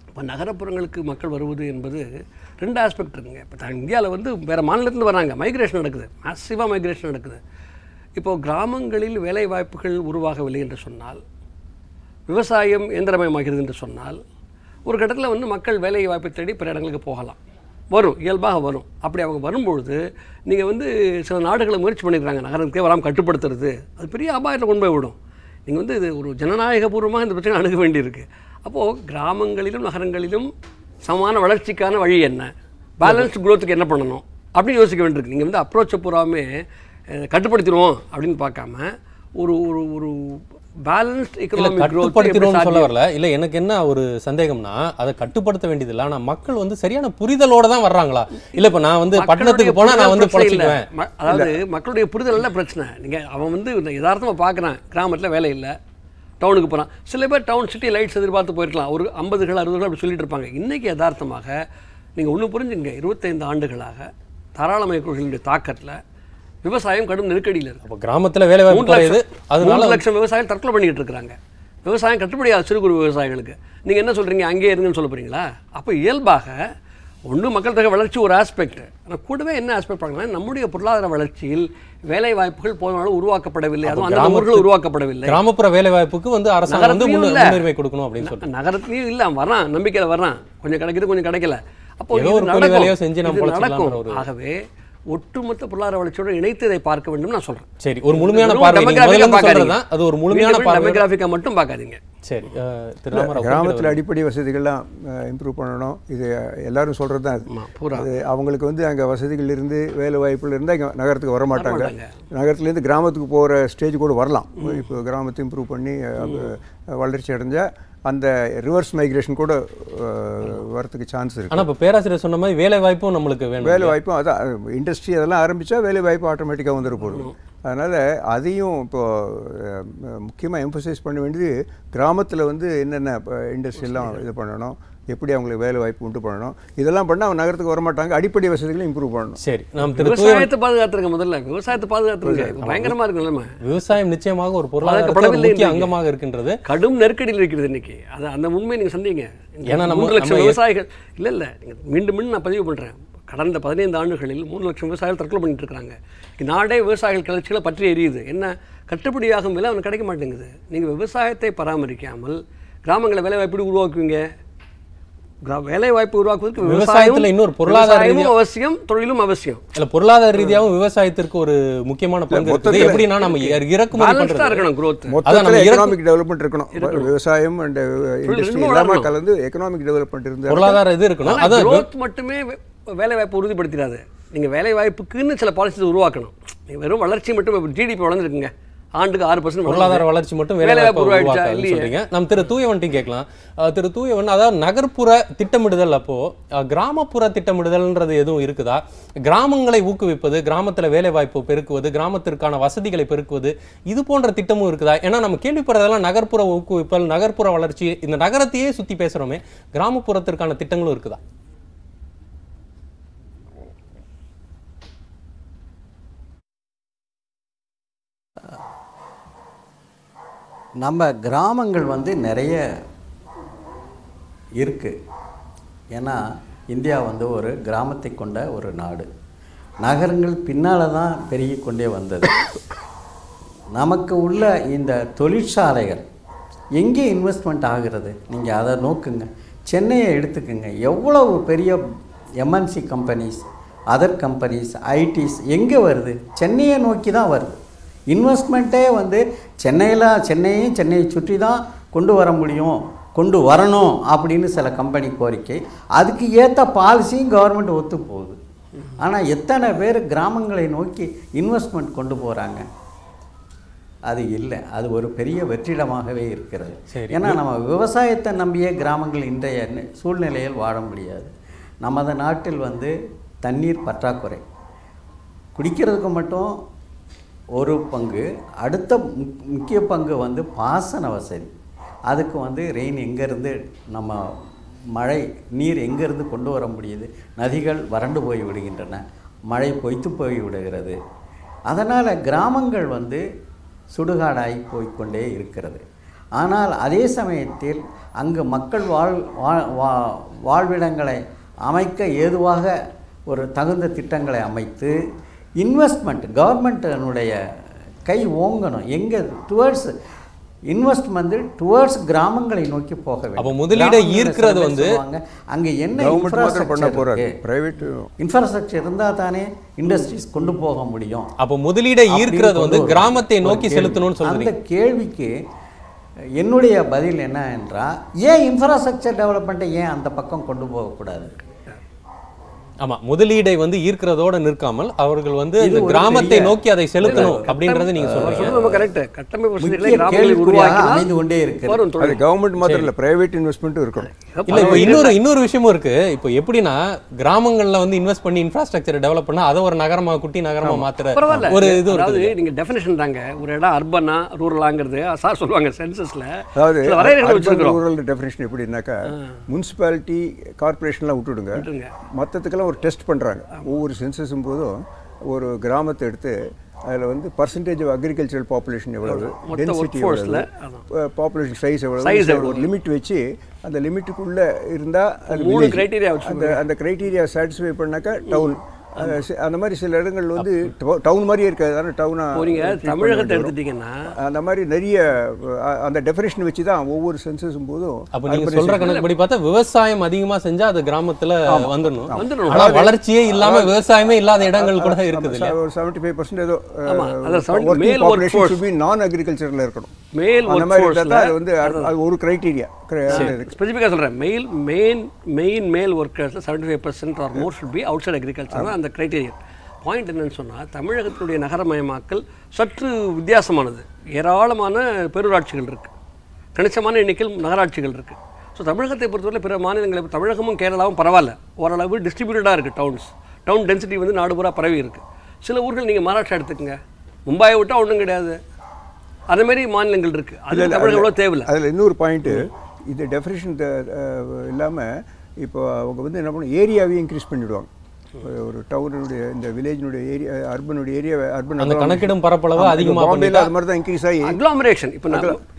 இப்போ நகரப்புறங்களுக்கு மக்கள் வருவது என்பது ரெண்டு ஆஸ்பெக்ட் இருக்குங்க. இப்போ இந்தியாவில் வந்து வேறு மாநிலத்தில் வராங்க, மைக்ரேஷன் நடக்குது, மேசிவாக மைக்ரேஷன் நடக்குது. இப்போது கிராமங்களில் வேலை வாய்ப்புகள் உருவாகவில்லை என்று சொன்னால், விவசாயம் இயந்திரமயமாகிறது என்று சொன்னால், ஒரு கட்டத்தில் வந்து மக்கள் வேலை வாய்ப்பை தேடி பிற இடங்களுக்கு போகலாம், வரும், இயல்பாக வரும். அப்படி அவங்க வரும்பொழுது நீங்கள் வந்து சில நாடுகளை முயற்சி பண்ணியிருக்காங்க நகரத்துக்கே வராமல் கட்டுப்படுத்துறது, அது பெரிய அபாயத்தில் கொண்டு போய் விடும். நீங்கள் வந்து இது ஒரு ஜனநாயகபூர்வமாக இந்த பிரச்சனை அணுக வேண்டியிருக்கு. அப்போது கிராமங்களிலும் நகரங்களிலும் சமமான வளர்ச்சிக்கான வழி என்ன, பேலன்ஸ்டு க்ரோத்துக்கு என்ன பண்ணணும் அப்படின்னு யோசிக்க வேண்டியிருக்கு. நீங்கள் வந்து அப்ரோச்சை பூராமே கட்டுப்படுத்திடுவோம் அப்படின்னு பார்க்காம ஒரு ஒரு ஒரு பேலன்ஸ்ட் இல்ல எக்கனாமிக் கட்டுப்படுத்திடுவோம்னு சொல்ல growth வரல. இல்ல எனக்கு என்ன ஒரு சந்தேகம்னா அதை கட்டுப்படுத்த வேண்டியதில்லை. ஆனா மக்கள் வந்து சரியான புரிதலோட தான் வர்றாங்களா? இல்ல இப்ப நான் வந்து பட்டணத்துக்கு போனா நான் வந்து பொழைச்சிக்குவேன். அதாவது மக்களுடைய புரிதல் எல்லாம் பிரச்சனை. நீங்க அவன் வந்து யதார்த்தமா பார்க்குறான், கிராமத்துல வேலை இல்லை, டவுனுக்கு போகிறான். சில பேர் டவுன் சிட்டி லைட்ஸ் எதிர்பார்த்து போயிருக்கலாம், ஒரு 50கள் 60கள் அப்படி சொல்லிட்டு இருப்பாங்க. இன்றைக்கி யதார்த்தமாக நீங்கள் ஒன்று புரிஞ்சுங்க, 25 ஆண்டுகளாக தாராளமய கொள்கைகளுடைய தாக்கத்தில் விவசாயம் கடும் நெருக்கடியில் இருக்குது. அப்போ கிராமத்தில் வேலை வாய்ப்பு குறையுது, அதனால 3 லட்சம் விவசாயிகள் தற்கொலை பண்ணிக்கிட்டு இருக்கிறாங்க. விவசாயம் கட்டுப்படியாக சிறு குறு விவசாயிகளுக்கு நீங்கள் என்ன சொல்கிறீங்க, அங்கேயே இருங்கன்னு சொல்ல போகிறீங்களா? அப்போ இயல்பாக ஒன்று மக்கள் தொகை வளர்ச்சி ஒரு ஆஸ்பெக்ட், ஆனால் கூடவே என்ன ஆஸ்பெக்ட் பார்க்கலாம், நம்முடைய பொருளாதார வளர்ச்சியில் வேலை வாய்ப்புகள் போதுமான அளவு உருவாக்கப்படவில்லை, அதுவும் அந்த ஊர்கள் உருவாக்கப்படவில்லை. கிராமப்புற வேலை வாய்ப்புக்கு வந்து அரசாங்கம் வந்து முன்னுரிமை கொடுக்கணும் அப்படின்னு சொல்லிட்டு நகரத்துலையும் இல்லை, வரான் நம்பிக்கையில் வர்றான், கொஞ்சம் கிடைக்குது கொஞ்சம் கிடைக்கல, அப்போ ஏதோ ஒரு கூலி வேலையோ செஞ்சு நம்ம நடக்கும். ஆகவே ஒட்டுமொத்த பொருளாதார வளர்ச்சியோடு இணைத்து இதை பார்க்க வேண்டும் நான் சொல்றேன். சரி, ஒரு முழுமையான பார்வை அது ஒரு முழுமையான பார்வை, டெமோகிராஃபிக்கா மட்டும் பார்க்காதீங்க. சரி, கிராமத்தில் அடிப்படை வசதிகள்லாம் இம்ப்ரூவ் பண்ணணும், இது எல்லாரும் சொல்கிறது தான். அது அவங்களுக்கு வந்து அங்கே வசதிகள் இருந்து வேலை வாய்ப்புகள் இருந்தால் இங்கே நகரத்துக்கு வர மாட்டாங்க. நகரத்துலேருந்து கிராமத்துக்கு போகிற ஸ்டேஜ் கூட வரலாம். இப்போ கிராமத்தை இம்ப்ரூவ் பண்ணி வளர்ச்சி அடைஞ்சால் அந்த ரிவர்ஸ் மைக்ரேஷன் கூட வரத்துக்கு சான்ஸ் இருக்குது. ஆனால் இப்போ பேராசிரியர் சொன்ன மாதிரி வேலை வாய்ப்பும் நம்மளுக்கு வேணும். வேலை வாய்ப்பும் அதான் இண்டஸ்ட்ரி அதெல்லாம் ஆரம்பித்தா வேலை வாய்ப்பு ஆட்டோமேட்டிக்காக வந்துட போகுது. அதனால் அதையும் இப்போது முக்கியமாக எம்பசைஸ் பண்ண வேண்டியது, கிராமத்தில் வந்து என்னென்ன இண்டஸ்ட்ரியெல்லாம் இது பண்ணணும், எப்படி அவங்களுக்கு வேலை வாய்ப்பு உண்டு பண்ணணும், இதெல்லாம் பண்ணால் அவங்க நகரத்துக்கு வரமாட்டாங்க. அடிப்படை வசதிகளை இம்ப்ரூவ் பண்ணணும். சரி, நாம் விவசாயத்தை பாதுகாத்துருங்க, முதல்ல விவசாயத்தை பாதுகாத்துருங்க. பயங்கரமாக இருக்கு நிலைமை. விவசாயம் நிச்சயமாக ஒரு பொருளாதார முக்கிய அங்கமாக இருக்கின்றது, கடும் நெருக்கடியில் இருக்கிறது இன்னைக்கு. அது அந்த உண்மையை நீங்கள் சந்திங்க. ஏன்னா 3 லட்சம் விவசாயிகள் இல்லை நீங்கள் மீண்டும் நான் பதிவு பண்ணுறேன், கடந்த 15 ஆண்டுகளில் 3 லட்சம் விவசாயிகள் தற்கொலை பண்ணிட்டு இருக்காங்க. நாடே விவசாயிகள் கிளர்ச்சிகளை பற்றி எரியுது. என்ன கட்டுப்படியாகும் விலை அவனுக்கு கிடைக்க மாட்டேங்குது. நீங்கள் விவசாயத்தை பராமரிக்காமல் கிராமங்களை வேலை வாய்ப்பு உருவாக்குவீங்க. வேலை வாய்ப்பு உருவாக்குவதற்கு விவசாயத்தில் இன்னொரு பொருளாதார அவசியம், தொழிலும் அவசியம். இல்ல பொருளாதார ரீதியாகவும் விவசாயத்திற்கு ஒரு முக்கியமான பங்கு இருக்குது. எப்படின்னா நம்ம இறக்குமதி பண்றது இருக்கணும், growth மொத்தத்துல எகனாமிக் டெவலப்மெண்ட் இருக்கணும். விவசாயம் அண்ட் இண்டஸ்ட்ரி எல்லாமே கலந்து எகனாமிக் டெவலப்மெண்ட் இருந்தா பொருளாதார இது இருக்கணும். அதான் growth மட்டுமே வேலை வாய்ப்பு உறுதிப்படுத்திடாது. நீங்க வேலை வாய்ப்புக்குன்னு சில பாலிசிஸ் உருவாக்கணும். நீங்க வெறும் வளர்ச்சி மட்டும் ஜிடிபி வளர்ந்துருக்குங்க, ஆண்டுக்கு 6% பொருளாதார வளர்ச்சி மட்டும் வேலை வாய்ப்பு உருவாக்காதுன்னு சொல்றீங்க. நம்ம திரு தூயவன்ட்டையும் கேட்கலாம். திரு தூயவன், அதாவது நகர்ப்புற திட்டமிடுதல், அப்போ கிராமப்புற திட்டமிடுதல்ன்றது எதுவும் இருக்குதா? கிராமங்களை ஊக்குவிப்பது, கிராமத்தில் வேலை வாய்ப்பு பெருக்குவது, கிராமத்திற்கான வசதிகளை பெருக்குவது, இது போன்ற திட்டமும் இருக்குதா? ஏன்னா நம்ம கேள்விப்படுறதெல்லாம் நகர்ப்புற ஊக்குவிப்பல், நகர்ப்புற வளர்ச்சி, இந்த நகரத்தையே சுற்றி பேசுகிறோமே, கிராமப்புறத்திற்கான திட்டங்களும் இருக்குதா? நம்ம கிராமங்கள் வந்து நிறைய இருக்குது. ஏன்னா இந்தியா வந்து ஒரு கிராமத்தை கொண்ட ஒரு நாடு. நகரங்கள் பின்னால் தான் பெருகி கொண்டே வந்தது. நமக்கு உள்ள இந்த தொழிற்சாலைகள் எங்கே இன்வெஸ்ட்மெண்ட் ஆகிறது, நீங்கள் அதை நோக்குங்க. சென்னையை எடுத்துக்குங்க, எவ்வளவு பெரிய MNC companies, other companies, IDs எங்கே வருது? சென்னையை நோக்கி தான் வருது. இன்வெஸ்ட்மெண்ட்டே வந்து சென்னையை சுற்றி தான் கொண்டு வர முடியும், கொண்டு வரணும் அப்படின்னு சில கம்பெனி கோரிக்கை. அதுக்கு ஏற்ற பாலிசியும் கவர்மெண்ட் ஒத்து போகுது. ஆனால் எத்தனை பேர் கிராமங்களை நோக்கி இன்வெஸ்ட்மெண்ட் கொண்டு போகிறாங்க? அது இல்லை. அது ஒரு பெரிய வெற்றிடமாகவே இருக்கிறது. ஏன்னா நம்ம விவசாயத்தை நம்பிய கிராமங்கள் இன்றைய சூழ்நிலையில் வாழ முடியாது. நமது நாட்டில் வந்து தண்ணீர் பற்றாக்குறை, குடிக்கிறதுக்கு மட்டும் ஒரு பங்கு, அடுத்த முக்கிய பங்கு வந்து பாசன வசதி. அதுக்கு வந்து ரெயின் எங்கேருந்து, நம்ம மழை நீர் எங்கேருந்து கொண்டு வர முடியுது? நதிகள் வறண்டு போய் விடுகின்றன, மழை பொய்த்து போய் விடுகிறது. அதனால் கிராமங்கள் வந்து சுடுகாடாகி போய்கொண்டே இருக்கிறது. ஆனால் அதே சமயத்தில் அங்கு மக்கள் வாழ்விடங்களை அமைக்க ஏதுவாக ஒரு தகுந்த திட்டங்களை அமைத்து இன்வெஸ்ட்மெண்ட், கவர்மெண்ட்டினுடைய கை ஓங்கணும். எங்கே டுவர்ட்ஸ் இன்வெஸ்ட்மெண்ட் டுவர்ட்ஸ் கிராமங்களை நோக்கி போக வேண்டும். அப்போ முதலீடு ஈர்க்கிறது வந்து அங்கே என்ன இன்ஃப்ராஸ்ட்ரக்சர் இருந்தால் தானே இண்டஸ்ட்ரீஸ் கொண்டு போக முடியும். அப்போ முதலீடு ஈர்க்கிறது வந்து கிராமத்தை நோக்கி செலுத்தணும்னு சொல்றீங்க. அந்த கேள்விக்கு என்னுடைய பதில் என்ன என்றால், ஏன் இன்ஃப்ராஸ்ட்ரக்சர் டெவலப்மெண்ட்டை ஏன் அந்த பக்கம் கொண்டு போகக்கூடாது? ஆமா, முதலீடை வந்து ஈர்க்கிறதோட நிற்காமல் அவர்கள் வந்து இந்த கிராமத்தை நோக்கி அதை செலுத்தணும் அப்படின்றது நீங்க சொல்றீங்க. ரொம்ப கரெக்ட். கட்டமைப்பு வசதிகளை முக்கிய கிராமங்களில் கேள்விக்குறியாக உருவாக்கினால் அமைந்து கொண்டே இருக்கு. வரும் தொழில். அது கவர்மெண்ட் மாத்திரம் இல்லை, பிரைவேட் இன்வெஸ்ட்மெண்ட்டும் இருக்கணும். இல்ல, இப்போ இன்னொரு விஷயமும் இருக்கு. இப்போ எப்படின்னா கிராமங்கள்ல வந்து இன்வெஸ்ட் பண்ணி இன்ஃப்ராஸ்ட்ரக்சர் டெவலப் பண்ணா அதை ஒரு நகரமா, குட்டி நகரமா மாத்துற பரவாயில்ல. ஒரு இது அதாவது இருக்கு. நீங்க டெஃபினேஷன் தாங்க, ஒரு இடம் அர்பனா ரூரலாங்கிறது சார் சொல்லுவாங்க சென்சஸ்ல அதாவது சில வரையறைகளை வச்சிருக்கிறோம். ரூரல் டெஃபினேஷன் எப்படின்னாக்கா, முனிசிபாலிட்டி கார்பரேஷன்லாம் விட்டுடுங்க, மொத்தத்துக்கெல்லாம் ஒரு டெஸ்ட் பண்ணுறாங்க. ஒவ்வொரு சென்சஸும் போதும் ஒரு கிராமத்தை எடுத்து அதில் வந்து பர்சன்டேஜ் ஆஃப் அக்ரிகல்ச்சரல் பாப்புலேஷன் எவ்வளவு, டென்சிட்டி எவ்வளவு, பாப்புலேஷன் சைஸ் எவ்வளவு, ஒரு லிமிட் வச்சு அந்த லிமிட்டுக்குள்ளே இருந்தால் அது கிரைட்டீரியா அந்த கிரைட்டீரியா சாட்டிஸ்ஃபை பண்ணாக்கா டவுன். அந்த மாதிரி சில இடங்கள் வந்து டவுன் மாதிரியே இருக்காது. ஆனால் டவுனாக தமிழகத்தை எடுத்துட்டீங்கன்னா அந்த மாதிரி நிறைய அந்த டெஃபினேஷன் வச்சு தான் ஒவ்வொரு சென்சஸும் போதும். அப்ப நீங்க சொல்ற கணக்குப்படி பார்த்தா விவசாயம் அதிகமா செஞ்சா அது கிராமத்துல வந்துடணும். ஆனா வளர்ச்சியே இல்லாம விவசாயமே இல்லாத இடங்கள் கூட இருக்குது. ஒரு 75% ஏதோ மேல் ஒர்க் ஃபோர்ஸ் should be நான் அக்ரிகல்ச்சர்ல இருக்கணும். மேல் அந்த ஒர்க் மாதிரி ஃபோர்ஸ்ல இருந்தா அது வந்து அது ஒரு கிரைட்டீரியா. ஸ்பெசிஃபிக்காக சொல்கிறேன், main male workers 75% or more should be outside agriculture தான் அந்த கிரைட்டீரியா. பாயிண்ட் என்னன்னு சொன்னால், தமிழகத்தினுடைய நகரமயமாக்கல் சற்று வித்தியாசமானது. ஏராளமான பேரூராட்சிகள் இருக்குது, கணிசமான எண்ணிக்கையில் நகராட்சிகள் இருக்குது. ஸோ தமிழகத்தை பொறுத்தவரை பிற மாநிலங்களை, தமிழகமும் கேரளாவும் பரவாயில்ல, ஓரளவு டிஸ்ட்ரிபியூட்டடாக இருக்குது. டவுன் டென்சிட்டி வந்து நாடு பூரா பரவி இருக்குது. சில ஊர்கள் நீங்கள் மகாராஷ்டிரா எடுத்துக்கங்க, மும்பாயை விட்டால் ஒன்றும் கிடையாது. அதேமாரி மாநிலங்கள் இருக்குது. அதில் தமிழகம் எவ்வளோ தேவையில்லை. அதில் இன்னொரு பாயிண்ட்டு, இது டெஃபினேஷன் இல்லாமல் இப்போ அவங்க வந்து என்ன பண்ணுவோம், ஏரியாவையும் இன்க்ரீஸ் பண்ணிவிடுவாங்க. ஒரு டவுனுடைய இந்த வில்லேஜினுடைய ஏரியா, அர்பனுடைய ஏரியா, அர்பன் அந்த கணக்கிடும் பரப்பளவு அதிகமாக பாம்பேல அது மாதிரி தான் இன்க்ரீஸ் ஆகி அக்ளாமரேஷன். இப்போ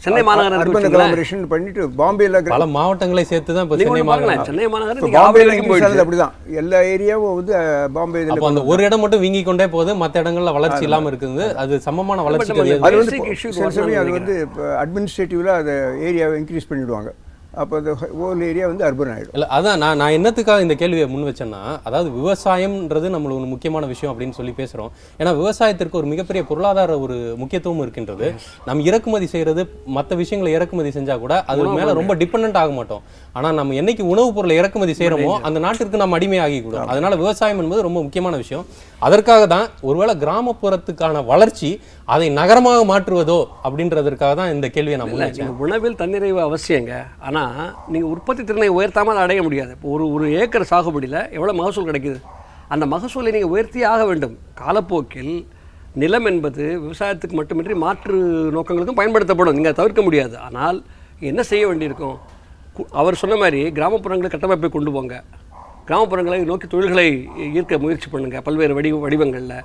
சென்னை மாநகரம் அர்பன் அக்ளாமரேஷன் பண்ணிட்டு பாம்பேல பல மாவட்டங்களை சேர்த்து தான் இப்போ சென்னை மாநகரம். சென்னை மாநகரம் பாம்பேல இன்க்ரீஸ் ஆனது அப்படிதான். எல்லா ஏரியாவும் வந்து பாம்பே இதில் அந்த ஒரு இடம் மட்டும் வீங்கி கொண்டே போகுது, மற்ற இடங்கள்ல வளர்ச்சி இல்லாமல் இருக்குது. அது சமமான வளர்ச்சி கிடையாது. அது வந்து சில சமயம் அது வந்து அட்மினிஸ்ட்ரேட்டிவ்ல அதை ஏரியாவை இன்க்ரீஸ் பண்ணிவிடுவாங்க. அப்போ அந்த ஹோல் ஏரியா வந்து அர்பன் ஆகிடும். இல்லை, அதான் நான் என்னத்துக்காக இந்த கேள்வியை முன் வச்சேன்னா, அதாவது விவசாயம்ன்றது நம்மளுக்கு ஒரு முக்கியமான விஷயம் அப்படின்னு சொல்லி பேசுகிறோம். ஏன்னா விவசாயத்திற்கு ஒரு மிகப்பெரிய பொருளாதார ஒரு முக்கியத்துவம் இருக்கின்றது. நம்ம இறக்குமதி செய்கிறது, மற்ற விஷயங்களை இறக்குமதி செஞ்சால் கூட அது மேலே ரொம்ப டிபெண்ட் ஆக மாட்டோம். ஆனால் நம்ம என்னைக்கு உணவுப் பொருளை இறக்குமதி செய்கிறோமோ அந்த நாட்டிற்கு நம்ம அடிமையாகிக்கூடும். அதனால விவசாயம் என்பது ரொம்ப முக்கியமான விஷயம். அதற்காக தான் ஒருவேளை கிராமப்புறத்துக்கான வளர்ச்சி அதை நகரமாக மாற்றுவதோ அப்படின்றதற்காக தான் இந்த கேள்வியை நான் முன் வச்சேன். உணவில் தன்னிறைவு அவசியங்க. ஆனால் நீங்கள் உற்பத்தி திறனை உயர்த்தாமல் அதை அடைய முடியாது. இப்போ ஒரு ஏக்கர் சாகுபடியில் எவ்வளோ மகசூல் கிடைக்குது, அந்த மகசூலை நீங்கள் உயர்த்தி ஆக வேண்டும். காலப்போக்கில் நிலம் என்பது விவசாயத்துக்கு மட்டுமின்றி மாற்று நோக்கங்களுக்கும் பயன்படுத்தப்படும், நீங்கள் தவிர்க்க முடியாது. ஆனால் என்ன செய்ய வேண்டியிருக்கும், அவர் சொன்ன மாதிரி கிராமப்புறங்களை கட்டமைப்பை கொண்டு போங்க, கிராமப்புறங்களை நோக்கி தொழில்களை ஈர்க்க முயற்சி பண்ணுங்கள். பல்வேறு வடிவங்களில்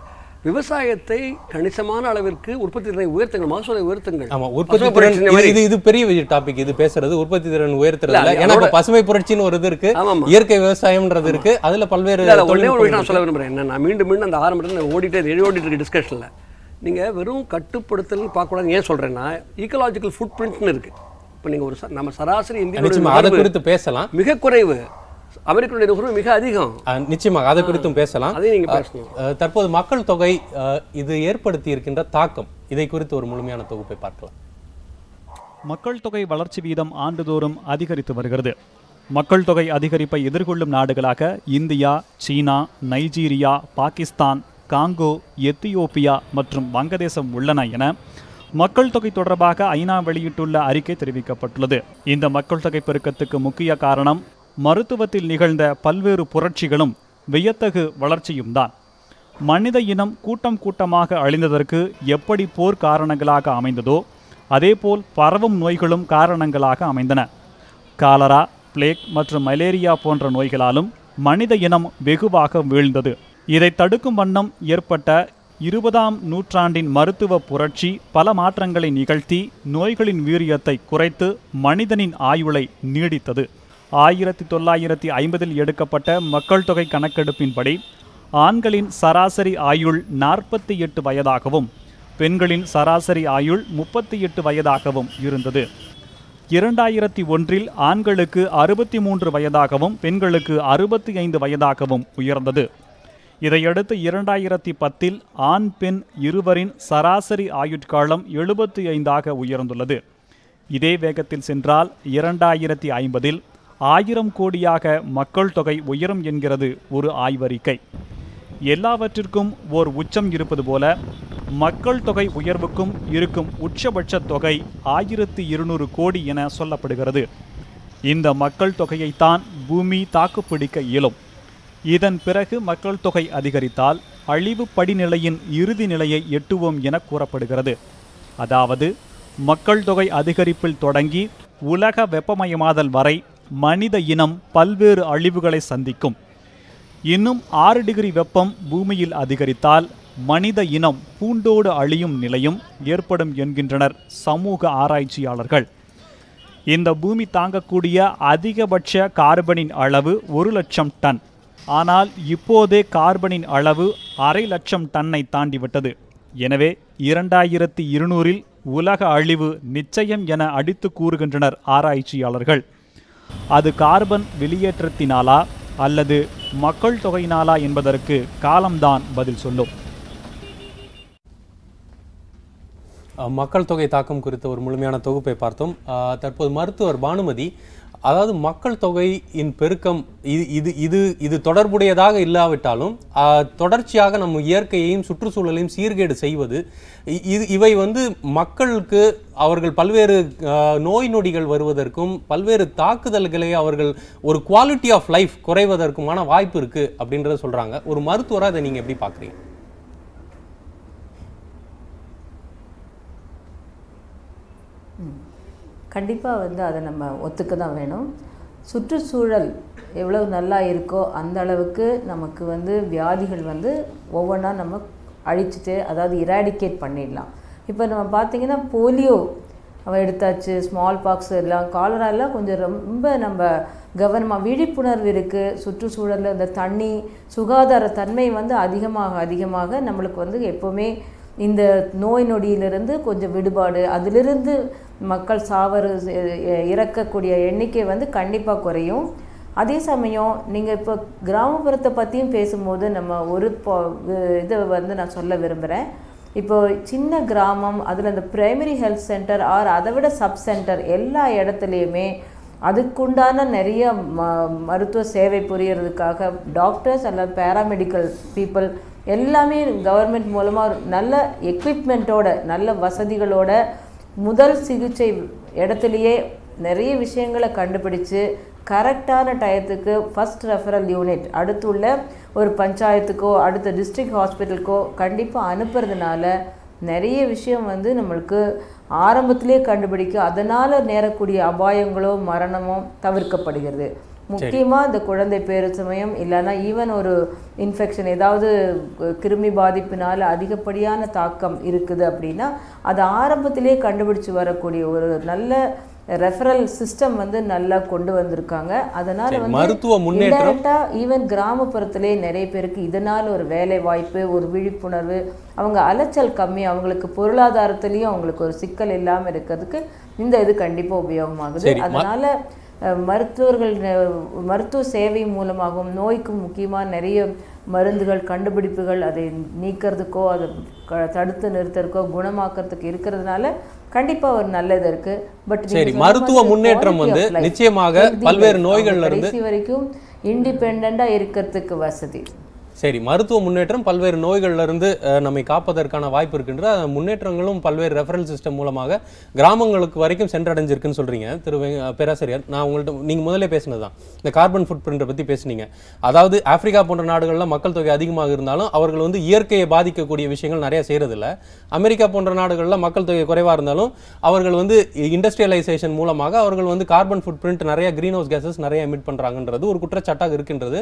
விவசாயத்தை கணிசமான அளவிற்கு உற்பத்தி திறனை உயர்த்துங்கள், மகசூலை உயர்த்துங்கள். ஆமா, உற்பத்தி திறன் இது பெரிய டாபிக். இது பேசுறது உற்பத்தி திறன் உயர்த்துறது. ஏன்னா பசுமை புரட்சின்னு ஒரு இது இருக்கு, இயற்கை விவசாயம்ன்றது இருக்கு. அதுல பல்வேறு ஒரே ஒரு விஷயம் நான் சொல்ல விரும்புறேன். என்னன்னா, மீண்டும் அந்த ஆரம்பத்தில் ஓடிட்டு இருக்கு டிஸ்கஷன்ல. நீங்க வெறும் கட்டுப்படுத்தல் பார்க்கக்கூடாது. ஏன் சொல்றேன்னா, ஈக்கலாஜிக்கல் ஃபுட் பிரிண்ட்னு இருக்கு. இப்போ நீங்க ஒரு நம்ம சராசரி இந்திய அதை குறித்து பேசலாம். மிக குறைவு, அமெரிக்கனுடைய நுகர்வு மிக அதிகம். நிச்சயமாக அதை குறித்தும் பேசலாம். அதை நீங்க பேசணும். தற்போது மக்கள் தொகை இது ஏற்படுத்தி இருக்கின்ற தாக்கம், இதை குறித்து ஒரு முழுமையான தொகுப்பை பார்க்கலாம். மக்கள் தொகை வளர்ச்சி வீதம் ஆண்டுதோறும் அதிகரித்து வருகிறது. மக்கள் தொகை அதிகரிப்பை எதிர்கொள்ளும் நாடுகளாக இந்தியா, சீனா, நைஜீரியா, பாகிஸ்தான், காங்கோ, எத்தியோப்பியா மற்றும் வங்கதேசம் உள்ளன என மக்கள் தொகை தொடர்பாக ஐநா வெளியிட்டுள்ள அறிக்கை தெரிவிக்கப்பட்டுள்ளது. இந்த மக்கள் தொகை பெருக்கத்துக்கு முக்கிய காரணம் மருத்துவத்தில் நிகழ்ந்த பல்வேறு புரட்சிகளும் வியத்தகு வளர்ச்சியும் தான். மனித இனம் கூட்டம் கூட்டமாக அழிந்ததற்கு எப்படி போர் காரணங்களாக அமைந்ததோ அதேபோல் பரவும் நோய்களும் காரணங்களாக அமைந்தன. காலரா, பிளேக் மற்றும் மலேரியா போன்ற நோய்களாலும் மனித இனம் வெகுவாக வீழ்ந்தது. இதை தடுக்கும் வண்ணம் ஏற்பட்ட 20ஆம் நூற்றாண்டின் மருத்துவ புரட்சி பல மாற்றங்களை நிகழ்த்தி நோய்களின் வீரியத்தை குறைத்து மனிதனின் ஆயுளை நீடித்தது. 1950இல் எடுக்கப்பட்ட மக்கள் தொகை கணக்கெடுப்பின்படி ஆண்களின் சராசரி ஆயுள் 48 வயதாகவும் பெண்களின் சராசரி ஆயுள் 38 வயதாகவும் இருந்தது. 2001இல் ஆண்களுக்கு 63 வயதாகவும் பெண்களுக்கு 65 வயதாகவும் உயர்ந்தது. இதையடுத்து 2010இல் ஆண் பெண் இருவரின் சராசரி ஆயுட்காலம் 75ஆக உயர்ந்துள்ளது. இதே வேகத்தில் சென்றால் 2050இல் 1000 கோடியாக மக்கள் தொகை உயரும் என்கிறது ஒரு ஆய்வறிக்கை. எல்லாவற்றிற்கும் ஓர் உச்சம் இருப்பது போல மக்கள் தொகை உயர்வுக்கும் இருக்கும் உச்சபட்ச தொகை 1200 கோடி என சொல்லப்படுகிறது. இந்த மக்கள் தொகையைத்தான் பூமி தாக்குப்பிடிக்க இயலும். இதன் பிறகு மக்கள் தொகை அதிகரித்தால் அழிவு படிநிலையின் இறுதி நிலையை எட்டுவோம் என கூறப்படுகிறது. அதாவது மக்கள் தொகை அதிகரிப்பில் தொடங்கி உலக வெப்பமயமாதல் வரை மனித இனம் பல்வேறு அழிவுகளை சந்திக்கும். இன்னும் 6 டிகிரி வெப்பம் பூமியில் அதிகரித்தால் மனித இனம் பூண்டோடு அழியும் நிலையும் ஏற்படும் என்கின்றனர் சமூக ஆராய்ச்சியாளர்கள். இந்த பூமி தாங்கக்கூடிய அதிகபட்ச கார்பனின் அளவு 1,00,000 டன். ஆனால் இப்போதே கார்பனின் அளவு 500,000 டன்னை தாண்டிவிட்டது. எனவே 2200 உலக அழிவு நிச்சயம் என அடித்து கூறுகின்றனர் ஆராய்ச்சியாளர்கள். அது கார்பன் வெளியேற்றத்தினாலா அல்லது மக்கள் தொகையினாலா என்பதற்கு காலம்தான் பதில் சொல்லும். மக்கள் தொகை தாக்கம் குறித்த ஒரு முழுமையான தொகுப்பை பார்த்தோம். தற்போது மருத்துவர் பானுமதி, அதாவது மக்கள் தொகையின் பெருக்கம் இது தொடர்புடையதாக இல்லாவிட்டாலும் தொடர்ச்சியாக நம்ம இயற்கையையும் சுற்றுச்சூழலையும் சீர்கேடு செய்வது, இவை மக்களுக்கு அவர்கள் பல்வேறு நோய் நொடிகள் வருவதற்கும் பல்வேறு தாக்குதல்களை அவர்கள் ஒரு குவாலிட்டி ஆஃப் லைஃப் குறைவதற்குமான வாய்ப்பு இருக்கு அப்படின்றத சொல்றாங்க. ஒரு மருத்துவராக அதை நீங்க எப்படி பார்க்குறீங்க? கண்டிப்பாக அதை நம்ம ஒத்துக்க தான் வேணும். சுற்றுச்சூழல் எவ்வளவு நல்லா இருக்கோ அந்த அளவுக்கு நமக்கு வியாதிகள் ஒவ்வொன்றா நம்ம அழிச்சிட்டு, அதாவது இராடிகேட் பண்ணிடலாம். இப்போ நம்ம பார்த்திங்கன்னா போலியோ எடுத்தாச்சு, ஸ்மால் பாக்ஸ் எல்லாம், காலரா எல்லாம் கொஞ்சம் ரொம்ப நம்ம கவனமாக விழிப்புணர்வு இருக்குது. சுற்றுச்சூழலில் இந்த தண்ணி சுகாதார தன்மை அதிகமாக நம்மளுக்கு எப்போவுமே இந்த நோய் நொடியிலிருந்து கொஞ்சம் விடுபாடு, அதிலிருந்து மக்கள் இறக்கக்கூடிய எண்ணிக்கை கண்டிப்பாக குறையும். அதே சமயம் நீங்கள் இப்போ கிராமப்புறத்தை பற்றியும் பேசும்போது நம்ம ஒரு இதை நான் சொல்ல விரும்புகிறேன். இப்போ சின்ன கிராமம், அதில் இந்த பிரைமரி ஹெல்த் சென்டர் அதை விட சப் சென்டர் எல்லா இடத்துலையுமே அதுக்குண்டான நிறைய மருத்துவ சேவை புரியறதுக்காக டாக்டர்ஸ் அல்லது பேராமெடிக்கல் பீப்புள் எல்லாமே கவர்மெண்ட் மூலமாக நல்ல எக்விப்மெண்ட்டோட நல்ல வசதிகளோட முதல் சிகிச்சை இடத்துலையே நிறைய விஷயங்களை கண்டுபிடிச்சு கரெக்டான டயத்துக்கு ஃபஸ்ட் ரெஃபரல் யூனிட் அடுத்துள்ள ஒரு பஞ்சாயத்துக்கோ அடுத்த டிஸ்ட்ரிக்ட் ஹாஸ்பிட்டலுக்கோ கண்டிப்பாக அனுப்புறதுனால நிறைய விஷயம் நம்மளுக்கு ஆரம்பத்திலே கண்டுபிடிக்க, அதனால் நேரக்கூடிய அபாயங்களோ மரணமோ தவிர்க்கப்படுகிறது. முக்கியமாக இந்த குழந்தை பேரு சமயம் இல்லைன்னா ஈவன் ஒரு இன்ஃபெக்ஷன், ஏதாவது கிருமி பாதிப்பினால் அதிகப்படியான தாக்கம் இருக்குது அப்படின்னா அது ஆரம்பத்திலே கண்டுபிடிச்சு வரக்கூடிய ஒரு நல்ல ரெஃபரல் சிஸ்டம் நல்லா கொண்டு வந்திருக்காங்க. அதனால் மருத்துவ முன்னேற்றம் ஈவன் கிராமப்புறத்திலே நிறைய பேருக்கு இதனால் ஒரு வேலை வாய்ப்பு, ஒரு விழிப்புணர்வு, அவங்க அலைச்சல் கம்மி, அவங்களுக்கு பொருளாதாரத்திலையும் அவங்களுக்கு ஒரு சிக்கல் இல்லாமல் இருக்கிறதுக்கு இந்த இது கண்டிப்பாக உபயோகமாகுது. அதனால் மருத்துவர்கள் மருத்துவ சேவை மூலமாகவும் நோய்க்கு முக்கியமாக நிறைய மருந்துகள் கண்டுபிடிப்புகள் அதை நீக்கிறதுக்கோ அதை தடுத்து நிறுத்துறதுக்கோ குணமாக்கிறதுக்கு இருக்கிறதுனால கண்டிப்பாக ஒரு நல்லது இருக்குது. பட் மருத்துவ முன்னேற்றம் நிச்சயமாக பல்வேறு நோய்கள்ல இருந்து கடைசி வரைக்கும் இண்டிபெண்டண்டாக இருக்கிறதுக்கு வசதி. சரி, மருத்துவ முன்னேற்றம் பல்வேறு நோய்கள்ல இருந்து நம்மை காப்பதற்கான வாய்ப்பு இருக்கின்ற முன்னேற்றங்களும் பல்வேறு ரெஃபரல் சிஸ்டம் மூலமாக கிராமங்களுக்கு வரைக்கும் சென்றடைஞ்சிருக்குன்னு சொல்றீங்க திரு பேராசிரியர். நான் உங்கள்கிட்ட நீங்க முதல்ல பேசினதுதான் இந்த கார்பன் ஃபுட் பிரிண்டை பத்தி பேசுனீங்க. அதாவது ஆப்பிரிக்கா போன்ற நாடுகள்ல மக்கள் தொகை அதிகமாக இருந்தாலும் அவர்கள் இயற்கையை பாதிக்கக்கூடிய விஷயங்கள் நிறைய செய்யறதில்ல. அமெரிக்கா போன்ற நாடுகள்ல மக்கள் தொகை குறைவா இருந்தாலும் அவர்கள் இண்டஸ்ட்ரியலைசேஷன் மூலமாக அவர்கள் கார்பன் ஃபுட் பிரிண்ட் நிறைய கிரீன் ஹவுஸ் கேசஸ் நிறைய எமிட் பண்றாங்கன்றது ஒரு குற்றச்சாட்டாக இருக்கின்றது.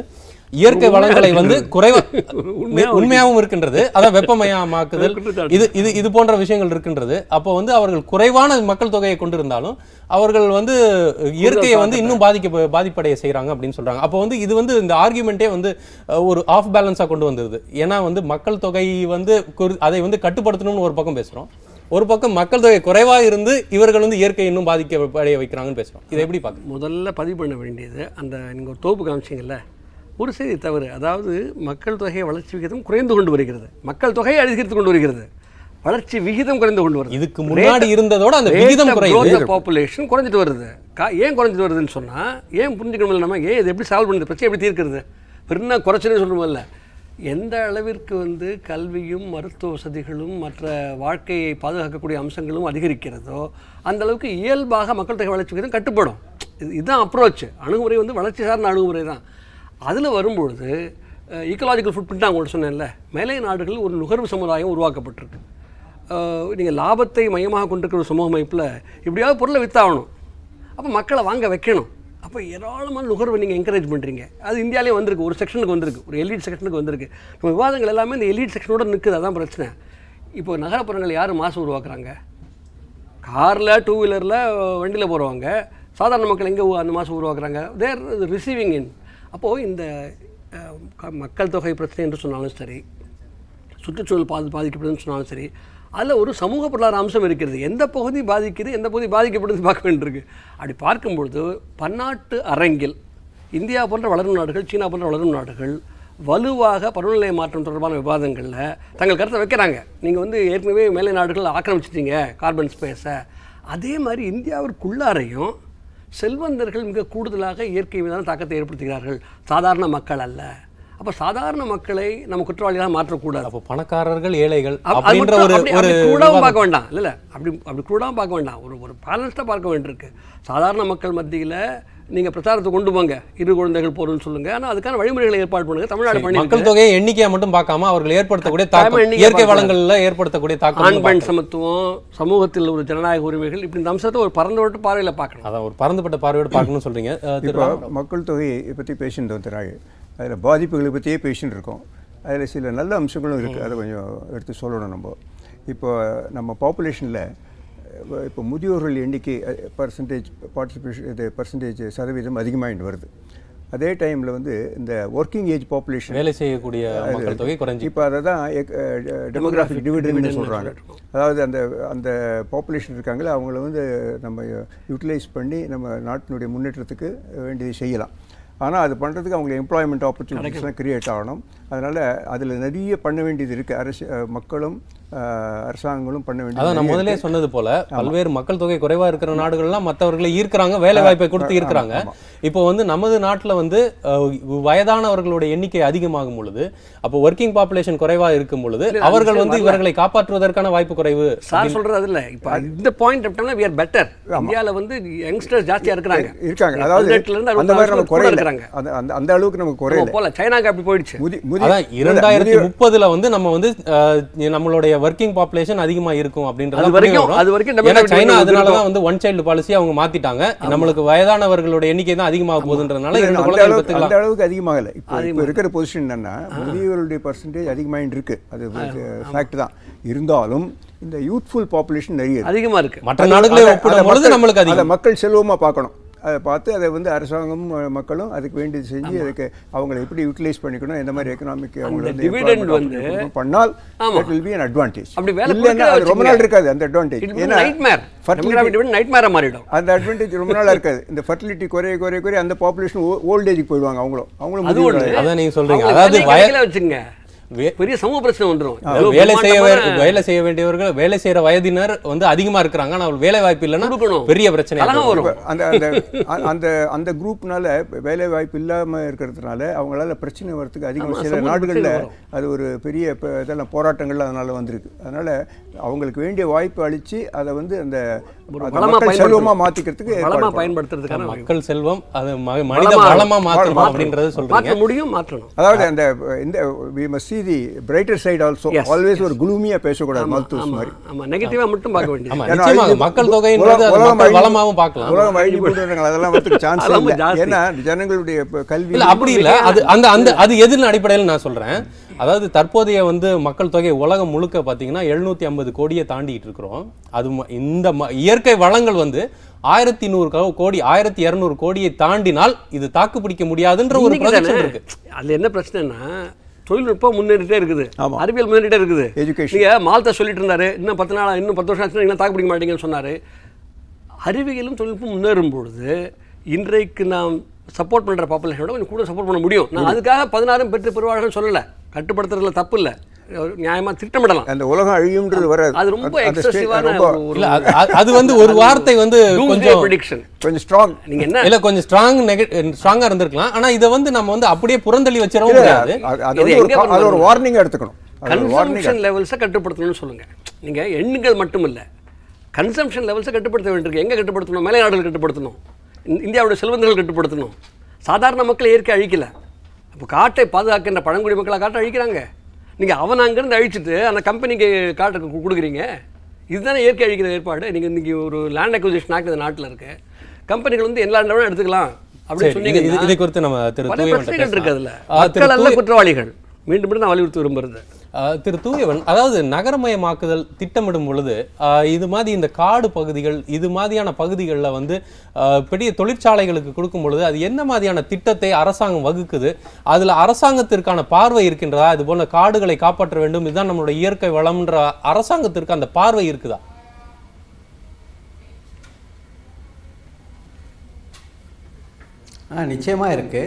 இயற்கை வளங்களை உண்மையாகவும் இருக்கின்றது, அதான் வெப்பமயமாக்குதல் இது போன்ற விஷயங்கள் இருக்கின்றது. அப்போ அவர்கள் குறைவான மக்கள் தொகையை கொண்டிருந்தாலும் அவர்கள் இயற்கையை இன்னும் பாதிப்படைய செய்யறாங்க அப்படின்னு சொல்றாங்க. அப்போ இது இந்த ஆர்குமெண்டே ஒரு ஆஃப் பேலன்ஸா கொண்டு வந்தது. ஏன்னா மக்கள் தொகை அதை கட்டுப்படுத்தணும்னு ஒரு பக்கம் பேசுறோம், ஒரு பக்கம் மக்கள் தொகை குறைவா இருந்து இவர்கள் இயற்கை இன்னும் பாதிக்கப்படைய வைக்கிறாங்கன்னு பேசுறோம். இதை எப்படி பார்க்க? முதல்ல பதிவு பண்ண வேண்டியது, அந்த நீங்க ஒரு தொகுப்பு காமிச்சிங்கல்ல, ஒரு செய்தி தவறு. அதாவது மக்கள் தொகையை வளர்ச்சி விகிதம் குறைந்து கொண்டு வருகிறது, மக்கள் தொகையை அதிகரித்து கொண்டு வருகிறது. வளர்ச்சி விகிதம் குறைந்து கொண்டு வருது. இதுக்கு முன்னாடி இருந்ததோட அந்த விகிதம் குறையுது. பாப்புலேஷன் குறைஞ்சிட்டு வருது. ஏன் குறைஞ்சிட்டு வருதுன்னு சொன்னால் ஏன் புரிஞ்சுக்கணும், நம்ம ஏன் இது எப்படி சால்வ் பண்ணுறது, பிரச்சனை எப்படி தீர்க்கிறது, பெருனா குறைச்சலே சொல்கிறோம்ல. எந்த அளவிற்கு வந்து கல்வியும் மருத்துவ வசதிகளும் மற்ற வாழ்க்கையை பாதுகாக்கக்கூடிய அம்சங்களும் அதிகரிக்கிறதோ அந்த அளவுக்கு இயல்பாக மக்கள் தொகை வளர்ச்சி விகிதம் கட்டுப்படும். இதுதான் அப்ரோச். அணுகுமுறை வந்து வளர்ச்சி சார்ந்த அணுகுமுறை தான். அதில் வரும்பொழுது ஈக்கலாஜிக்கல் ஃபுட் பிரிண்ட் நான் உங்களுக்கு சொன்னேன்ல, மேலை நாடுகளில் ஒரு நுகர்வு சமுதாயம் உருவாக்கப்பட்டிருக்கு. நீங்கள் லாபத்தை மையமாக கொண்டிருக்கிற ஒரு சமூக அமைப்பில் எப்படியாவது பொருளை வித்தாகணும், அப்போ மக்களை வாங்க வைக்கணும். அப்போ ஏராளமான நுகர்வை நீங்கள் என்கரேஜ் பண்ணுறீங்க. அது இந்தியாவிலே வந்திருக்கு, ஒரு செக்ஷனுக்கு வந்திருக்கு, ஒரு எலீட் செக்ஷனுக்கு வந்திருக்கு. நம்ம விவாதங்கள் எல்லாமே இந்த எலீட் செக்ஷனோடு நிற்குது. அதான் பிரச்சனை. இப்போ நகரப்புறங்கள் யார் மாசு உருவாக்குறாங்க? காரில், டூ வீலரில், வண்டியில் போகிறவங்க. சாதாரண மக்கள் எங்கே அந்த மாசு உருவாக்குறாங்க? தேர் ரிசீவிங் இன். அப்போது இந்த மக்கள் தொகை பிரச்சனை என்று சொன்னாலும் சரி, சுற்றுச்சூழல் பாதிக்கப்படுதுன்னு சொன்னாலும் சரி, அதில் ஒரு சமூக பொருளாதார அம்சம் இருக்கிறது. எந்த பகுதி பாதிக்குது, எந்த பகுதி பாதிக்கப்படுது பார்க்க வேண்டியிருக்கு. அப்படி பார்க்கும்பொழுது பன்னாட்டு அரங்கில் இந்தியா போன்ற வளரும் நாடுகள், சீனா போன்ற வளரும் நாடுகள் வலுவாக பருவநிலை மாற்றம் தொடர்பான விவாதங்களில் தங்கள் கருத்தை வைக்கிறாங்க. நீங்கள் வந்து ஏற்கனவே மேலை நாடுகள் ஆக்கிரமிச்சிட்டீங்க கார்பன் ஸ்பேஸை. அதே மாதிரி இந்தியாவிற்குள்ளாரையும் செல்வந்தர்கள் மிக கூடுதலாக இயற்கை மீதான தாக்கத்தை ஏற்படுத்துகிறார்கள், சாதாரண மக்கள் அல்ல. அப்போ சாதாரண மக்களை நம்ம குற்றவாளிகளாக மாற்றக்கூடாது. அப்போ பணக்காரர்கள், ஏழைகள் அப்படி கூடாவும் பார்க்க வேண்டாம். இல்லை அப்படி கூடாவும் பார்க்க வேண்டாம். ஒரு பேலன்ஸ்டாக பார்க்க வேண்டியிருக்கு. சாதாரண மக்கள் மத்தியில் நீங்கள் பிரச்சாரத்தை கொண்டு போங்க, 2 குழந்தைகள் போறோம்னு சொல்லுங்க. ஆனால் அதுக்கான வழிமுறைகளை ஏற்பாடு பண்ணுங்க. தமிழ்நாடு பண்ணி மக்கள் தொகையை எண்ணிக்கையை மட்டும் பார்க்காம அவர்கள் ஏற்படுத்தக்கூடிய தாக்கம், இயற்கை வளங்களில் ஏற்படுத்தக்கூடிய தாக்கம், ஆண் பெண் சமத்துவம், சமூகத்தில் ஒரு ஜனநாயக உரிமைகள், இப்படி இந்த அம்சத்தை ஒரு பரந்துபட்ட பார்வையில் பார்க்கணும். அதான் ஒரு பரந்துபட்ட பார்வையோடு பார்க்கணும்னு சொல்றீங்க. மக்கள் தொகையை பற்றி பேசிட்டு வந்துறாங்க, அதில் பாதிப்புகளை பற்றியே பேசின்னு இருக்கோம். அதில் சில நல்ல அம்சங்களும் இருக்குது, அதை கொஞ்சம் எடுத்து சொல்லணும். நம்ம இப்போ நம்ம பாப்புலேஷனில் இப்போ முதியோர்கள் எண்ணிக்கை பர்சன்டேஜ் சதவீதம் அதிகமாகிட்டு வருது. அதே டைமில் வந்து இந்த ஒர்க்கிங் ஏஜ் பாப்புலேஷன், வேலை செய்யக்கூடிய மக்கள் தொகை குறைஞ்சி, இப்போ அதை தான் டெமோகிராஃபிக் டிவிடெண்ட்னு சொல்கிறாங்க. அதாவது அந்த பாப்புலேஷன் இருக்காங்களே அவங்கள வந்து நம்ம யூட்டிலைஸ் பண்ணி நம்ம நாட்டினுடைய முன்னேற்றத்துக்கு வேண்டியது செய்யலாம். ஆனால் அது பண்ணுறதுக்கு அவங்களுக்கு எம்ப்ளாய்மெண்ட் ஆப்பர்ச்சுனிட்டிஸ்லாம் கிரியேட் ஆகணும். அதனால் அதில் நிறைய பண்ண வேண்டியது இருக்குது. மக்களும் அரசாங்கங்களும் பண்ண வேண்டியது. அதான் நான் முதலே சொன்னது போல பல்வேறு மக்கள் தொகை குறைவாக இருக்கிற நாடுகள்லாம் மற்றவர்களை ஈர்க்கிறாங்க, வேலை வாய்ப்பை கொடுத்து ஈர்க்கிறாங்க. இப்போ வந்து நமது நாட்டில் வந்து வயதானவர்களுடைய எண்ணிக்கை அதிகமாகும் பொழுது, அப்போ ஒர்க்கிங் பாப்புலேஷன் குறைவாக இருக்கும் பொழுது அவர்கள் வந்து இவர்களை காப்பாற்றுவதற்கான வாய்ப்பு குறைவு. சார் சொல்றது இல்லை. இப்போ இந்த பாயிண்ட் எடுத்தோம்னா we are better. இந்தியாவில் வந்து யங்ஸ்டர்ஸ் ஜாஸ்தியாக இருக்காங்க. அதாவது அந்த மாதிரி நம்ம குறையில, அந்த அளவுக்கு நமக்கு குறையில போல. சைனாக்கு அப்படி போயிடுச்சு. 2030 வந்து நம்ம வந்து நம்மளுடைய ஒர்க்கிங் பாப்புலேஷன் அதிகமா இருக்கும் அப்படின்றது. சைனா அதனாலதான் வந்து ஒன் சைல்டு பாலிசி அவங்க மாத்திட்டாங்க. நம்மளுக்கு வயதானவர்களோட எண்ணிக்கை தான் அதிகமாக போகுதுன்றதுனால அந்த அளவுக்கு அதிகமாகல. இப்போ இருக்கிற பொசிஷன் என்னன்னா முதியவர்களுடைய பர்சன்டேஜ் அதிகமாயிட்டு இருக்கு, அது ஃபேக்ட் தான். இருந்தாலும் இந்த யூத்ஃபுல் பாப்புலேஷன் நிறைய அதிகமா இருக்கு. மற்ற நாடுகளை ஒப்பிடும்போது நம்மளுக்கு அதிகம். மக்கள் செல்வமா பார்க்கணும். அதை பார்த்து அதை வந்து அரசாங்கமும் மக்களும் அதுக்கு வேண்டியது செஞ்சு அதுக்கு அவங்களை எப்படி யூட்டிலைஸ் பண்ணிக்கணும், எந்த மாதிரி எக்கனாமிக் அவங்களை வந்து பண்ணால் that will be an advantage. இல்லைன்னா அது ரொம்ப நாள் இருக்காது அந்த அட்வான்டேஜ். ஏன்னா நைட்மேரா மாறிடும். அந்த அட்வான்டேஜ் ரொம்ப நாள் இருக்காது. இந்த ஃபர்டிலிட்டி குறைய அந்த பாப்புலேஷன் ஓல்ட் ஏஜுக்கு போயிடுவாங்க. அவங்களும் அதான் நீங்க சொல்றீங்க. அதாவது வச்சுங்க பெரிய சமூக பிரச்சனை வந்துடும். வேலை செய்ய வேண்டியவர்கள், வேலை செய்யற வயதினர் வந்து அதிகமா இருக்கிறாங்க, ஆனால் வேலை வாய்ப்பு இல்லைன்னா பெரிய பிரச்சனை வரும். அந்த குரூப்னால வேலை வாய்ப்பு இல்லாம இருக்கிறதுனால அவங்களால பிரச்சனை வரதுக்கு அதிகமாக சில நாடுகளில் அது ஒரு பெரிய இதெல்லாம் போராட்டங்கள் அதனால வந்திருக்கு. அதனால அவங்களுக்கு வேண்டிய வாய்ப்பு அளிச்சு அதை வந்து அந்த செல்வமா மாத்திக்கிறதுக்கு பயன்படுத்துறதுக்கான மக்கள் செல்வம் அது மனித வளமா மாற்றணும் அப்படின்றது சொல்றாங்க. முடியும், மாற்றணும். அதாவது அந்த இந்த we must see the brighter side also. Always ஒரு gloomy-ஆ பேசக்கூடாது. மல்தூஸ் மாதிரி. ஆமா, நெகட்டிவா மட்டும் பார்க்க வேண்டியது. ஆமா, நிச்சயமாக மக்கள் தொகைன்றது மக்கள் வளமாவும் பார்க்கலாம். உலகம் ஐடி போடுறாங்க, அதெல்லாம் வரதுக்கு சான்ஸ் இல்ல. ஏன்னா ஜனங்களுடைய கல்வி இல்ல அப்படி இல்ல. அது எதிரின் அடிப்படையில் நான் சொல்றேன். அதாவது தற்போதைய வந்து மக்கள் தொகை உலகம் முழுக்க பார்த்தீங்கன்னா 750 கோடியை தாண்டிட்டு இருக்கிறோம். அது இந்த இயற்கை வளங்கள் வந்து 1100 கோடி 1200 கோடியை தாண்டினால் இது தாக்கு பிடிக்க முடியாதுன்ற ஒரு ப்ரொஜெக்ஷன் இருக்கு. அதுல என்ன பிரச்சனைனா தொழில்நுட்பம் முன்னேறிட்டே இருக்குது, அறிவியல் முன்னேறிட்டே இருக்குது. நீங்க மால்தா சொல்லிட்டு இருந்தாரு, இன்னும் 10 வருஷம் ஆச்சுன்னா இன்னும் தாக்கு பிடிக்க மாட்டீங்கன்னு சொன்னாரு. அறிவியலும் தொழில்நுட்பம் முன்னேறும் பொழுது இன்றைக்கு நாம் சப்போர்ட் பண்ணுற பாப்புலேஷனோட கொஞ்சம் கூட சப்போர்ட் பண்ண முடியும். நான் அதுக்காக 16 பெற்று பெறுவார்கள் சொல்லலை, கட்டுப்படுத்துறதுல தப்பு இல்லை. நியாயமாக திட்டமிடலாம். அந்த உலகம் அழியும்ன்றது வராது. அது ரொம்ப எக்ஸசிவான இல்ல அது வந்து ஒரு வார்த்தை வந்து கொஞ்சம் ப்ரெடிக்ஷன், கொஞ்சம் ஸ்ட்ராங். நீங்கள் என்ன இல்ல கொஞ்சம் ஸ்ட்ராங்கா இருந்திருக்கலாம். ஆனா இதை வந்து நம்ம வந்து அப்படியே புறந்தள்ளி வச்சிடவும் முடியாது. அது ஒரு வார்னிங் எடுத்துக்கணும். கன்சம்ஷன் லெவல்ஸை கட்டுப்படுத்தணும்னு சொல்லுங்கள். நீங்கள் எண்ணுகள் மட்டும் இல்லை, கன்சம்ஷன் லெவல்ஸை கட்டுப்படுத்த வேண்டியிருக்கு. எங்கே கட்டுப்படுத்தணும்? மேலை நாடுகள் கட்டுப்படுத்தணும், இந்தியாவுடைய செல்வந்தர்கள் கட்டுப்படுத்தணும். சாதாரண மக்கள் இயற்கை அழிக்கலை. அப்போ காட்டை பாதுகாக்கின்ற பழங்குடி மக்களை காட்டை அழிக்கிறாங்க. நீங்கள் அவனை அங்கேருந்து அழிச்சிட்டு அந்த கம்பெனிக்கு காட்டை கொடுக்குறீங்க. இதுதானே இயற்கை அழிக்கிற ஏற்பாடு. நீங்கள் இன்றைக்கி ஒரு லேண்ட் அக்விசிஷன் ஆக்ட் இந்த நாட்டில் இருக்குது. கம்பெனிகள் வந்து எல்லா இடமும் எடுத்துக்கலாம் அப்படின்னு சொன்னீங்க. இதை குறித்து நம்ம பல பிரச்சனைகள் இருக்குது. அதில் மக்கள் அல்ல குற்றவாளிகள். மீண்டும் மீண்டும் நான் வலியுறுத்தி விரும்புகிறது திரு தூயவன், அதாவது நகரமயமாக்குதல் திட்டமிடும் பொழுது இது மாதிரி இந்த காடு பகுதிகள், இது மாதிரியான பகுதிகளில் வந்து பெரிய தொழிற்சாலைகளுக்கு கொடுக்கும் பொழுது அது என்ன மாதிரியான திட்டத்தை அரசாங்கம் வகுக்குது? அதில் அரசாங்கத்திற்கான பார்வை இருக்கின்றதா? இது போன்ற காடுகளை காப்பாற்ற வேண்டும், இதுதான் நம்மளுடைய இயற்கை வளம்ன்ற அரசாங்கத்திற்கு அந்த பார்வை இருக்குதா? நிச்சயமாக இருக்குது.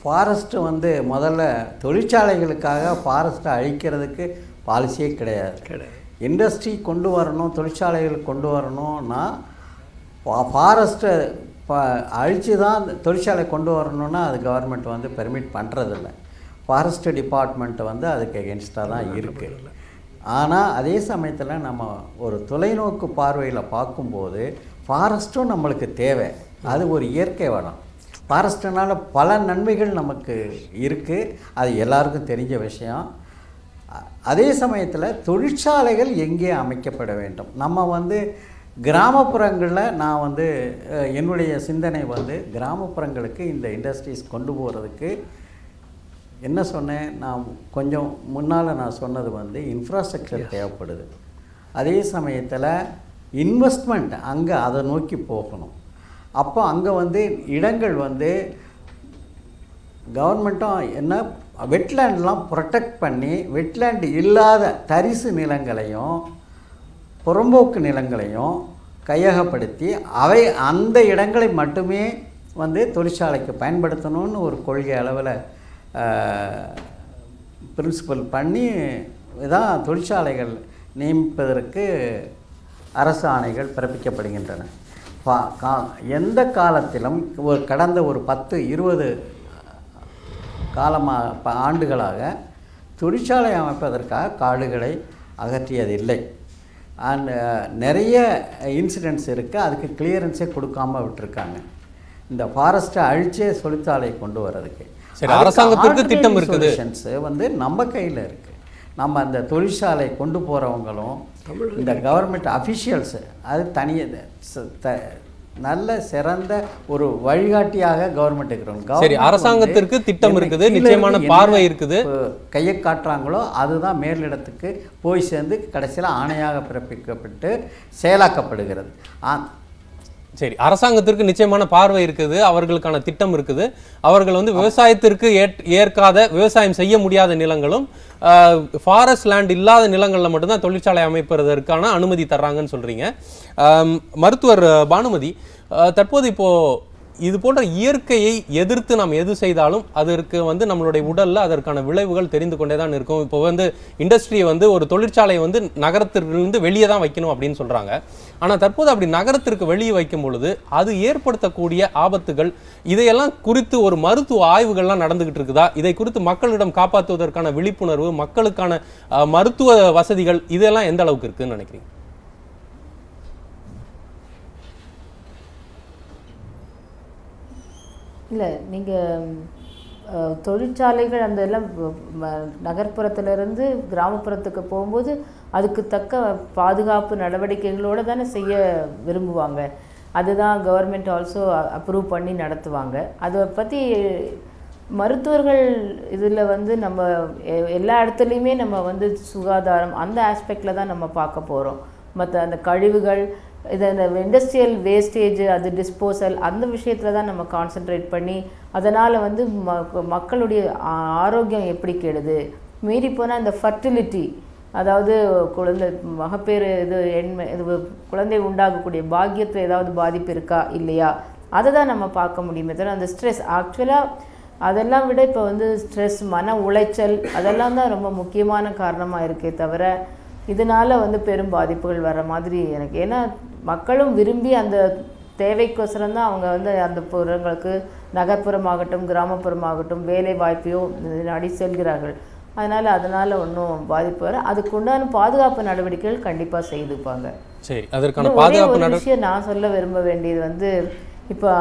ஃபாரஸ்ட்டு வந்து முதல்ல தொழிற்சாலைகளுக்காக ஃபாரஸ்ட்டை அழிக்கிறதுக்கு பாலிசியே கிடையாது. இண்டஸ்ட்ரி கொண்டு வரணும், தொழிற்சாலைகள் கொண்டு வரணும்னா ஃபாரஸ்ட்டை அழித்து தான் தொழிற்சாலை கொண்டு வரணும்னா அது கவர்மெண்ட் வந்து பெர்மிட் பண்ணுறதில்ல. ஃபாரஸ்ட் டிபார்ட்மெண்ட்டு வந்து அதுக்கு எகென்ஸ்டாக தான் இருக்குது. ஆனால் அதே சமயத்தில் நம்ம ஒரு தொலைநோக்கு பார்வையில் பார்க்கும்போது ஃபாரஸ்ட்டும் நம்மளுக்கு தேவை. அது ஒரு இயற்கை வளம். ஃபாரஸ்ட்னால் பல நன்மைகள் நமக்கு இருக்குது, அது எல்லாருக்கும் தெரிஞ்ச விஷயம். அதே சமயத்தில் தொழிற்சாலைகள் எங்கே அமைக்கப்பட வேண்டும்? நம்ம வந்து கிராமப்புறங்களில் நான் வந்து என்னுடைய சிந்தனை வந்து கிராமப்புறங்களுக்கு இந்த இண்டஸ்ட்ரீஸ் கொண்டு போகிறதுக்கு என்ன சொன்னேன், நான் கொஞ்சம் முன்னால் நான் சொன்னது வந்து இன்ஃப்ராஸ்ட்ரக்சர் தேவைப்படுது. அதே சமயத்தில் இன்வெஸ்ட்மெண்ட் அங்கே அதை நோக்கி போகணும். அப்போ அங்கே வந்து இடங்கள் வந்து கவர்மெண்ட்டும் என்ன வெட்லேண்ட்லாம் ப்ரொடெக்ட் பண்ணி வெட்லேண்ட் இல்லாத தரிசு நிலங்களையும் புறம்போக்கு நிலங்களையும் கையகப்படுத்தி அவை அந்த இடங்களை மட்டுமே வந்து தொழிற்சாலைக்கு பயன்படுத்தணும்னு ஒரு கொள்கை அளவில் பிரின்சிபல் பண்ணி தான் தொழிற்சாலைகள் நியமிப்பதற்கு அரசு ஆணைகள் பிறப்பிக்கப்படுகின்றன. எந்த காலத்திலும் கடந்த ஒரு 10-20 ஆண்டுகளாக தொழிற்சாலை அமைப்பதற்காக காடுகளை அகற்றியதில்லை. அண்ட் நிறைய இன்சிடென்ட்ஸ் இருக்குது, அதுக்கு கிளியரன்ஸே கொடுக்காமல் விட்டுருக்காங்க. இந்த ஃபாரஸ்ட்டை அழிச்சே தொழிற்சாலை கொண்டு வர்றதுக்கு அரசாங்கத்திற்கு திட்டம் இருக்குது. வந்து நம்ம கையில் இருக்குது. நம்ம அந்த தொழிற்சாலை கொண்டு போகிறவங்களும் இந்த கவர்மெண்ட் அஃபிஷியல்ஸு அது தனியாக நல்ல சிறந்த ஒரு வழிகாட்டியாக கவர்மெண்ட் இருக்கிறோம். சரி, அரசாங்கத்திற்கு திட்டம் இருக்குது, நிச்சயமான பார்வை இருக்குது. கையை காட்டுறாங்களோ அதுதான் மேலிடத்துக்கு போய் சேர்ந்து கடைசியில் ஆணையாக பிறப்பிக்கப்பட்டு செயலாக்கப்படுகிறது. சரி, அரசாங்கத்திற்கு நிச்சயமான பார்வை இருக்குது, அவர்களுக்கான திட்டம் இருக்குது. அவர்கள் வந்து விவசாயத்திற்கு ஏற்காத, விவசாயம் செய்ய முடியாத நிலங்களும் ஃபாரஸ்ட் லேண்ட் இல்லாத நிலங்களில் மட்டும்தான் தொழிற்சாலை அமைப்பதற்கான அனுமதி தர்றாங்கன்னு சொல்கிறீங்க. மருத்துவர் பானுமதி, தற்போது இப்போது இது போன்ற இயற்கையை எதிர்த்து நாம் எது செய்தாலும் அதற்கு வந்து நம்மளுடைய உடலில் அதற்கான விளைவுகள் தெரிந்து கொண்டே தான் இருக்கும். இப்போ வந்து இண்டஸ்ட்ரியை வந்து ஒரு தொழிற்சாலையை வந்து நகரத்திலிருந்து வெளியே தான் வைக்கணும் அப்படின்னு சொல்கிறாங்க. ஆனால் தற்போது அப்படி நகரத்திற்கு வெளியே வைக்கும் பொழுது அது ஏற்படுத்தக்கூடிய ஆபத்துகள், இதையெல்லாம் குறித்து ஒரு மருத்துவ ஆய்வுகள்லாம் நடந்துகிட்டு இருக்குதா? இதை குறித்து மக்களிடம் காப்பாற்றுவதற்கான விழிப்புணர்வு, மக்களுக்கான மருத்துவ வசதிகள் இதெல்லாம் எந்த அளவுக்கு இருக்குதுன்னு நினைக்கிறீங்க? இல்லை, நீங்கள் தொழிற்சாலைகள் அந்த எல்லாம் நகர்ப்புறத்திலிருந்து கிராமப்புறத்துக்கு போகும்போது அதுக்கு தக்க பாதுகாப்பு நடவடிக்கைகளோடு தானே செய்ய விரும்புவாங்க. அதுதான் கவர்மெண்ட் ஆல்சோ அப்ரூவ் பண்ணி நடத்துவாங்க. அதை பற்றி மருத்துவர்கள் இதில் வந்து நம்ம எல்லா இடத்துலையுமே நம்ம வந்து சுகாதாரம் அந்த ஆஸ்பெக்டில் தான் நம்ம பார்க்க போகிறோம். மற்ற அந்த கழிவுகள், இதை இந்த இண்டஸ்ட்ரியல் வேஸ்டேஜ், அது டிஸ்போசல், அந்த விஷயத்தில் தான் நம்ம கான்சென்ட்ரேட் பண்ணி அதனால் வந்து மக்களுடைய ஆரோக்கியம் எப்படி கெடுது. மீறி போனால் இந்த ஃபர்டிலிட்டி, அதாவது மகப்பேறு இது குழந்தை உண்டாகக்கூடிய பாக்கியத்தில் ஏதாவது பாதிப்பு இருக்கா இல்லையா, அதை தான் நம்ம பார்க்க முடியுமே தவிர அந்த ஸ்ட்ரெஸ். ஆக்சுவலாக அதெல்லாம் விட இப்போ வந்து ஸ்ட்ரெஸ், மன உளைச்சல் அதெல்லாம் தான் ரொம்ப முக்கியமான காரணமாக இருக்கே தவிர இதனால் வந்து பெரும் பாதிப்புகள் வர மாதிரி எனக்கு. ஏன்னா மக்களும் விரும்பி அந்த தேவைக்கோசரம் தான் அவங்க வந்து அந்த புறங்களுக்கு நகர்ப்புறமாகட்டும் கிராமப்புறமாகட்டும் வேலை வாய்ப்பையோ நாடி செல்கிறார்கள். அதனால் ஒன்றும் பாதிப்பு வர அதுக்கு உண்டான பாதுகாப்பு நடவடிக்கைகள் கண்டிப்பாக செய்துப்பாங்க. சரி, அதற்கான பாதுகாப்பு விஷயம் நான் சொல்ல விரும்ப வேண்டியது வந்து இப்போ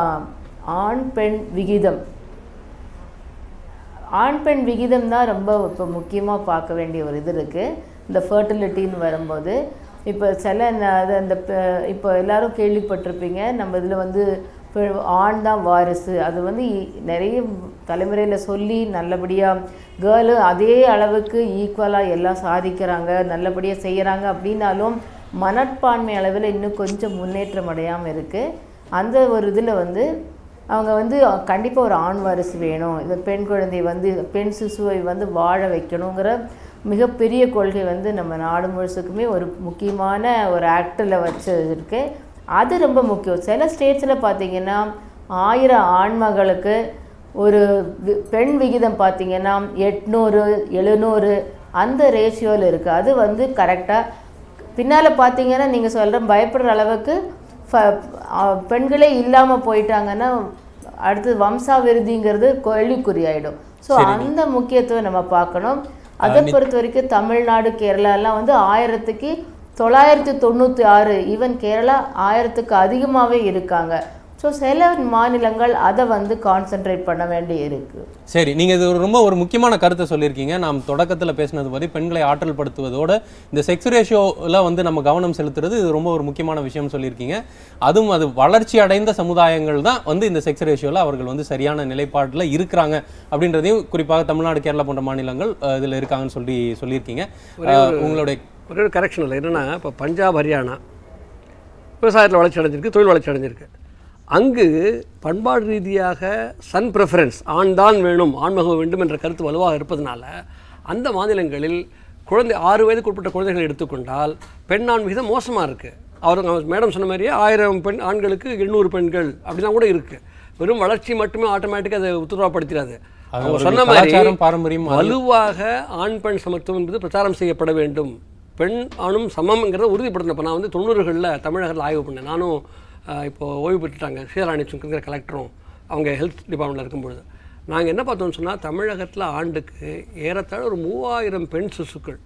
ஆண் பெண் விகிதம் தான் ரொம்ப இப்போ முக்கியமாக பார்க்க வேண்டிய ஒரு இது இருக்குது. இந்த ஃபர்டிலிட்டின்னு வரும்போது இப்போ அந்த இப்போ எல்லாரும் கேள்விப்பட்டிருப்பீங்க, நம்ம இதில் வந்து ஆண் தான் வாரிசு, அது வந்து நிறைய தலைமுறையில் சொல்லி நல்லபடியாக கேர்ளு அதே அளவுக்கு ஈக்குவலாக எல்லாம் சாதிக்கிறாங்க, நல்லபடியாக செய்கிறாங்க. அப்படின்னாலும் மனப்பான்மை அளவில் இன்னும் கொஞ்சம் முன்னேற்றம் அடையாமல் இருக்குது. அந்த ஒரு இதில் வந்து அவங்க வந்து கண்டிப்பாக ஒரு ஆண் வாரிசு வேணும், இந்த பெண் குழந்தை வந்து பெண் சிசுவை வந்து வாழ வைக்கணுங்கிற மிகப்பெரிய கொள்கை வந்து நம்ம நாடு முழுசுக்குமே ஒரு முக்கியமான ஒரு ஆக்டில் வச்சுருக்கு. அது ரொம்ப முக்கியம். சில ஸ்டேட்ஸில் பார்த்திங்கன்னா 1000 ஆண்மகளுக்கு ஒரு பெண் விகிதம் பார்த்திங்கன்னா 800 700 அந்த ரேஷியோவில் இருக்குது. அது வந்து கரெக்டாக பின்னால் பார்த்திங்கன்னா நீங்கள் சொல்கிற பயப்படுற அளவுக்கு பெண்களே இல்லாமல் போயிட்டாங்கன்னா அடுத்து வம்சாவிருதிங்கிறது கேள்விக்குறியாயிடும். ஸோ அந்த முக்கியத்துவம் நம்ம பார்க்கணும். அதை பொறுத்த வரைக்கும் தமிழ்நாடு கேரளாலாம் வந்து 1996 ஈவன் கேரளா 1000க்கு அதிகமாகவே இருக்காங்க. ஸோ சில மாநிலங்கள் அதை வந்து கான்சென்ட்ரேட் பண்ண வேண்டி இருக்குது. சரி, நீங்கள் இது ரொம்ப ஒரு முக்கியமான கருத்தை சொல்லியிருக்கீங்க. நாம் தொடக்கத்தில் பேசினது மாதிரி பெண்களை ஆற்றல் படுத்துவதோடு இந்த செக்ஸ் ரேஷியோவில் வந்து நம்ம கவனம் செலுத்துறது இது ரொம்ப ஒரு முக்கியமான விஷயம் சொல்லியிருக்கீங்க. அதுவும் அது வளர்ச்சி அடைந்த சமுதாயங்கள் தான் வந்து இந்த செக்ஸ் ரேஷியோவில் அவர்கள் வந்து சரியான நிலைப்பாட்டில் இருக்கிறாங்க அப்படின்றதையும் குறிப்பாக தமிழ்நாடு கேரளா போன்ற மாநிலங்கள் இதில் இருக்காங்கன்னு சொல்லியிருக்கீங்க. உங்களுடைய ஒரு கரெக்ஷன் இல்லை என்னென்னா, இப்போ பஞ்சாப் ஹரியானா விவசாயத்தில் வளர்ச்சி அடைஞ்சிருக்கு, தொழில் வளர்ச்சி அடைஞ்சிருக்கு. அங்கு பண்பாடு ரீதியாக சன் ப்ரெஃபரன்ஸ் ஆண் தான் வேணும், ஆண்மக வேண்டும் என்ற கருத்து வலுவாக இருப்பதனால அந்த மாநிலங்களில் 6 வயதுக்கு உட்பட்ட குழந்தைகளை எடுத்துக்கொண்டால் பெண் ஆண் விகிதம் மோசமாக இருக்குது. அவர் மேடம் சொன்ன மாதிரியே 1000 ஆண்களுக்கு 800 பெண்கள் அப்படிலாம் கூட இருக்குது. வெறும் வளர்ச்சி மட்டுமே ஆட்டோமேட்டிக்காக அதை உத்தரவாதப்படுத்திடாது. அவங்க சொன்ன மாதிரி பாரம்பரியம் வலுவாக ஆண் பெண் சமத்துவம் என்பது பிரச்சாரம் செய்யப்பட வேண்டும். பெண் ஆணும் சமம்ங்கிறத உறுதிப்படுத்தணும். இப்போ நான் வந்து 90களில் தமிழகத்தில் ஆய்வு பண்ணேன். நானும் இப்போது ஓய்வு பெற்றுட்டாங்க சீராணி சுங்கிற கலெக்டரும் அவங்க ஹெல்த் டிபார்ட்மெண்ட்டில் இருக்கும்பொழுது நாங்கள் என்ன பார்த்தோம்னு சொன்னால், தமிழகத்தில் ஆண்டுக்கு ஏறத்தாழ ஒரு 3000 பெண் சிசுக்கள்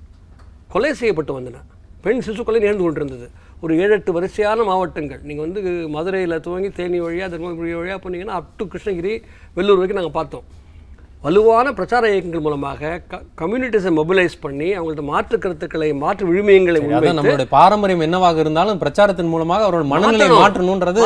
கொலை செய்யப்பட்டு வந்தன. பெண் சிசுக்களை நேர்ந்து கொண்டிருந்தது. ஒரு 7-8 வரிசையான மாவட்டங்கள், நீங்கள் வந்து மதுரையில் துவங்கி தேனி வழியாக தர்மபுரி வழியாக போனீங்கன்னா அப் டு கிருஷ்ணகிரி வெள்ளூர் வரைக்கும் நாங்கள் பார்த்தோம். வலுவான பிரச்சார இயக்கங்கள் மூலமாக கம்யூனிட்டிஸை மொபிலைஸ் பண்ணி அவங்களோட மாற்று கருத்துக்களை மாற்று விழுமியங்களை நம்மளுடைய பாரம்பரியம் என்னவாக இருந்தாலும் பிரச்சாரத்தின் மூலமாக அவரோட மனநிலை மாற்றணுன்றது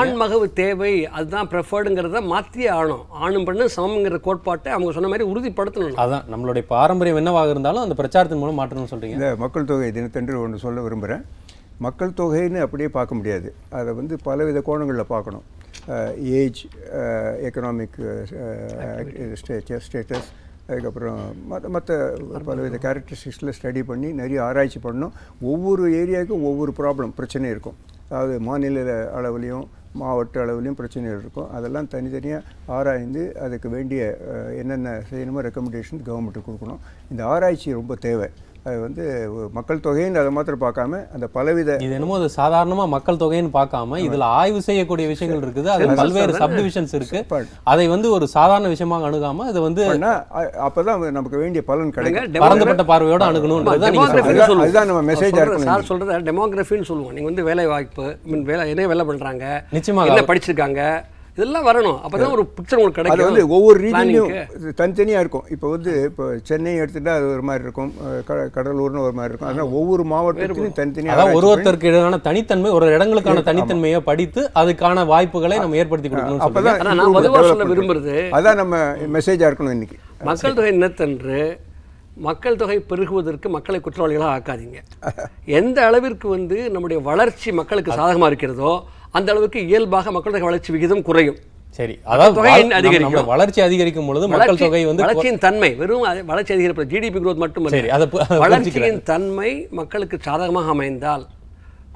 ஆண்மக தேவை, அதுதான் ப்ரெஃபர்டுங்கிறத மாற்றியே ஆகணும். ஆணும் பெண்ணும் சமம்ங்கிற கோட்பாட்டை அவங்க சொன்ன மாதிரி உறுதிப்படுத்தணும். அதான் நம்மளுடைய பாரம்பரியம் என்னவாக இருந்தாலும் அந்த பிரச்சாரத்தின் மூலம் மாற்றணும்னு சொல்றீங்க. இந்த மக்கள் தொகை தினத்தன்று ஒன்று சொல்ல விரும்புகிறேன். மக்கள் தொகைன்னு அப்படியே பார்க்க முடியாது, அதை வந்து பலவித கோணங்களில் பார்க்கணும். ஏஜ், எக்கனாமிக் ஸ்டேட்டஸ், அதுக்கப்புறம் மற்ற பலவித கேரக்டரிஸ்டிக்ஸில் ஸ்டடி பண்ணி நிறைய ஆராய்ச்சி பண்ணணும். ஒவ்வொரு ஏரியாவுக்கும் ஒவ்வொரு பிரச்சனை இருக்கும். அதாவது மாநில அளவுலேயும் மாவட்ட அளவுலேயும் பிரச்சனைகள் இருக்கும். அதெல்லாம் தனித்தனியாக ஆராய்ந்து அதுக்கு வேண்டிய என்னென்ன செய்யணுமோ ரெக்கமெண்டேஷன் கவர்மெண்ட்டுக்கு கொடுக்கணும். இந்த ஆராய்ச்சி ரொம்ப தேவை. அது வந்து மக்கள் தொகைன்னு அதை மாத்திரம் பார்க்காம அந்த பலவித இது என்னமோ அது சாதாரணமாக மக்கள் தொகைன்னு பார்க்காம இதில் ஆய்வு செய்யக்கூடிய விஷயங்கள் இருக்குது. அது பல்வேறு சப்டிவிஷன்ஸ் இருக்கு. அதை வந்து ஒரு சாதாரண விஷயமாக அணுகாம அதை வந்து அப்பதான் நமக்கு வேண்டிய பலன் கிடைக்கும். பரந்தப்பட்ட பார்வையோட அணுகணும்ன்றது அதுதான் நம்ம மெசேஜ் சார் சொல்றது. டெமோகிராஃபின்னு சொல்லுவோம். நீங்க வந்து வேலை வாய்ப்பு, என்ன வேலை பண்றாங்க, நிச்சயமாக என்ன படிச்சிருக்காங்க, இதெல்லாம் வரணும். அப்பதான் ஒரு பிக்சர் உங்களுக்கு கிடைக்கும். அது வந்து ஒவ்வொரு ரீஜன்லையும் தனித்தனியாக இருக்கும். இப்போ வந்து இப்போ சென்னை எடுத்துட்டா அது ஒரு மாதிரி இருக்கும், கடலூர்னு ஒரு மாதிரி இருக்கும். அதனால் ஒவ்வொரு மாவட்டத்திலும் தனித்தனியாக ஒருத்தருக்கு இடையான தனித்தன்மை, ஒரு இடங்களுக்கான தனித்தன்மையை படித்து அதுக்கான வாய்ப்புகளை நம்ம ஏற்படுத்தி கொடுக்கணும். அப்பதான் நான் பொதுவாக சொல்ல விரும்புறது அதான் நம்ம மெசேஜாக இருக்கணும். இன்னைக்கு மக்கள் தொகை தினத்தன்று மக்கள் தொகை பெருகுவதற்கு மக்களை குற்றவாளிகளாக ஆக்காதீங்க. எந்த அளவிற்கு வந்து நம்முடைய வளர்ச்சி மக்களுக்கு சாதகமாக இருக்கிறதோ அந்த அளவுக்கு இயல்பாக மக்கள் தொகை வளர்ச்சி விகிதம் குறையும். சரி, அதாவது வளர்ச்சி அதிகரிக்கும் பொழுது மக்கள் தொகை வந்து வளர்ச்சியின் தன்மை வெறும் வளர்ச்சி அதிகரிப்பு ஜிடிபி growth மட்டுமல்ல, வளர்ச்சியின் தன்மை மக்களுக்கு சாதகமாக அமைந்தால்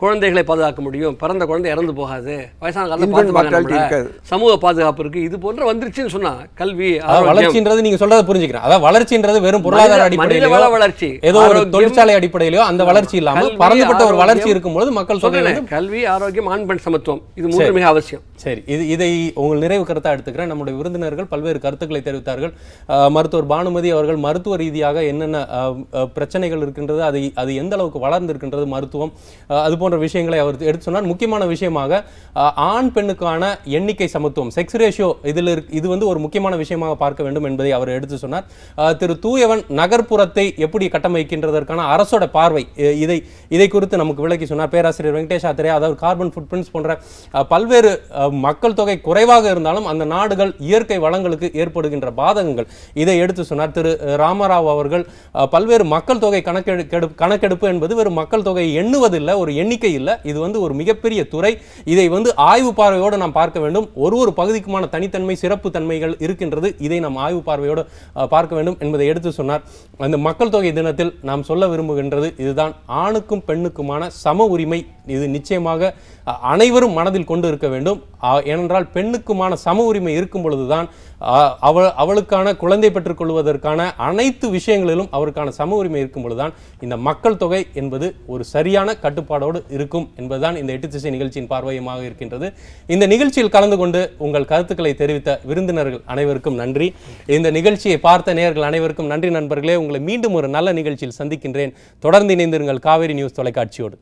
குழந்தைகளை பாதுகாக்க முடியும், பிறந்த குழந்தை இறந்து போகாது, வயசான Infant காலத்தில் mortality இருக்காது. சமூக பாதுகாப்பு இருக்குது, இது போன்ற வந்துருச்சுன்னு சொன்னா கல்வி வளர்ச்சின்றது நீங்க சொல்றதை புரிஞ்சுக்கிறேன். அதாவது வளர்ச்சின்றது வெறும் பொருளாதார அடிப்படையிலோ வளர்ச்சி, ஏதோ ஒரு தொழிற்சாலை அடிப்படையிலோ அந்த வளர்ச்சி இல்லாமல் பரந்துபட்ட ஒரு வளர்ச்சி இருக்கும்போது மக்கள் தொகை கல்வி, ஆரோக்கியம், ஆண் பெண் சமத்துவம், இது மூன்று மிக அவசியம். சரி, இதை உங்கள் நிறைவு கருத்தாக எடுத்துக்கிறேன். நம்முடைய விருந்தினர்கள் பல்வேறு கருத்துக்களை தெரிவித்தார்கள். மருத்துவர் பானுமதி அவர்கள் மருத்துவ ரீதியாக என்னென்ன பிரச்சனைகள் இருக்கின்றது, அது எந்த அளவுக்கு வளர்ந்திருக்கின்றது மருத்துவம், அது போன்ற விஷயங்களை அவர் எடுத்து சொன்னார். முக்கியமான விஷயமாக ஆண் பெண்ணுக்கான எண்ணிக்கை சமத்துவம், செக்ஸ் ரேஷியோ, இது வந்து ஒரு முக்கியமான விஷயமாக பார்க்க வேண்டும் என்பதை அவர் எடுத்து சொன்னார். திரு தூயவன் நகர்ப்புறத்தை எப்படி கட்டமைக்கின்றதற்கான அரசோட பார்வை, இதை குறித்து நமக்கு விளக்கி சொன்னார். பேராசிரியர் வெங்கடேஷ் ஆத்திரே, அதாவது கார்பன் ஃபுட் பிரிண்ட்ஸ் போன்ற பல்வேறு மக்கள் தொகை குறைவாக இருந்தாலும் அந்த நாடுகள் இயற்கை வளங்களுக்கு ஏற்படுகின்ற பாதகங்கள், இதை எடுத்து சொன்னார். திரு ராமராவ் அவர்கள் பல்வேறு மக்கள் தொகை கணக்கெடுப்பு என்பது வெறும் மக்கள் தொகை எண்ணுவதில்லை, ஒரு எண்ணிக்கை இல்லை, இது வந்து ஒரு மிகப்பெரிய துறை. இதை வந்து ஆய்வு பார்வையோடு நாம் பார்க்க வேண்டும். ஒரு பகுதிக்குமான தனித்தன்மை, சிறப்பு தன்மைகள் இருக்கின்றது, இதை நாம் ஆய்வு பார்வையோடு பார்க்க வேண்டும் என்பதை எடுத்து சொன்னார். அந்த மக்கள் தொகை தினத்தில் நாம் சொல்ல விரும்புகின்றது இதுதான், ஆணுக்கும் பெண்ணுக்குமான சம உரிமை இது நிச்சயமாக அனைவரும் மனதில் கொண்டு இருக்க வேண்டும். ஏனென்றால் பெண்ணுக்குமான சம உரிமை இருக்கும் பொழுதுதான் அவளுக்கான குழந்தை பெற்றுக் கொள்வதற்கான அனைத்து விஷயங்களிலும் அவருக்கான சம உரிமை இருக்கும் பொழுதுதான் இந்த மக்கள் தொகை என்பது ஒரு சரியான கட்டுப்பாடோடு இருக்கும் என்பதுதான் இந்த 8 திசை நிகழ்ச்சியின் பார்வையமாக இருக்கின்றது. இந்த நிகழ்ச்சியில் கலந்து கொண்டு உங்கள் கருத்துக்களை தெரிவித்த விருந்தினர்கள் அனைவருக்கும் நன்றி. இந்த நிகழ்ச்சியை பார்த்த நேயர்கள் அனைவருக்கும் நன்றி. நண்பர்களே, உங்களை மீண்டும் ஒரு நல்ல நிகழ்ச்சியில் சந்திக்கின்றேன். தொடர்ந்து இணைந்திருங்கள் காவேரி நியூஸ் தொலைக்காட்சியோடு.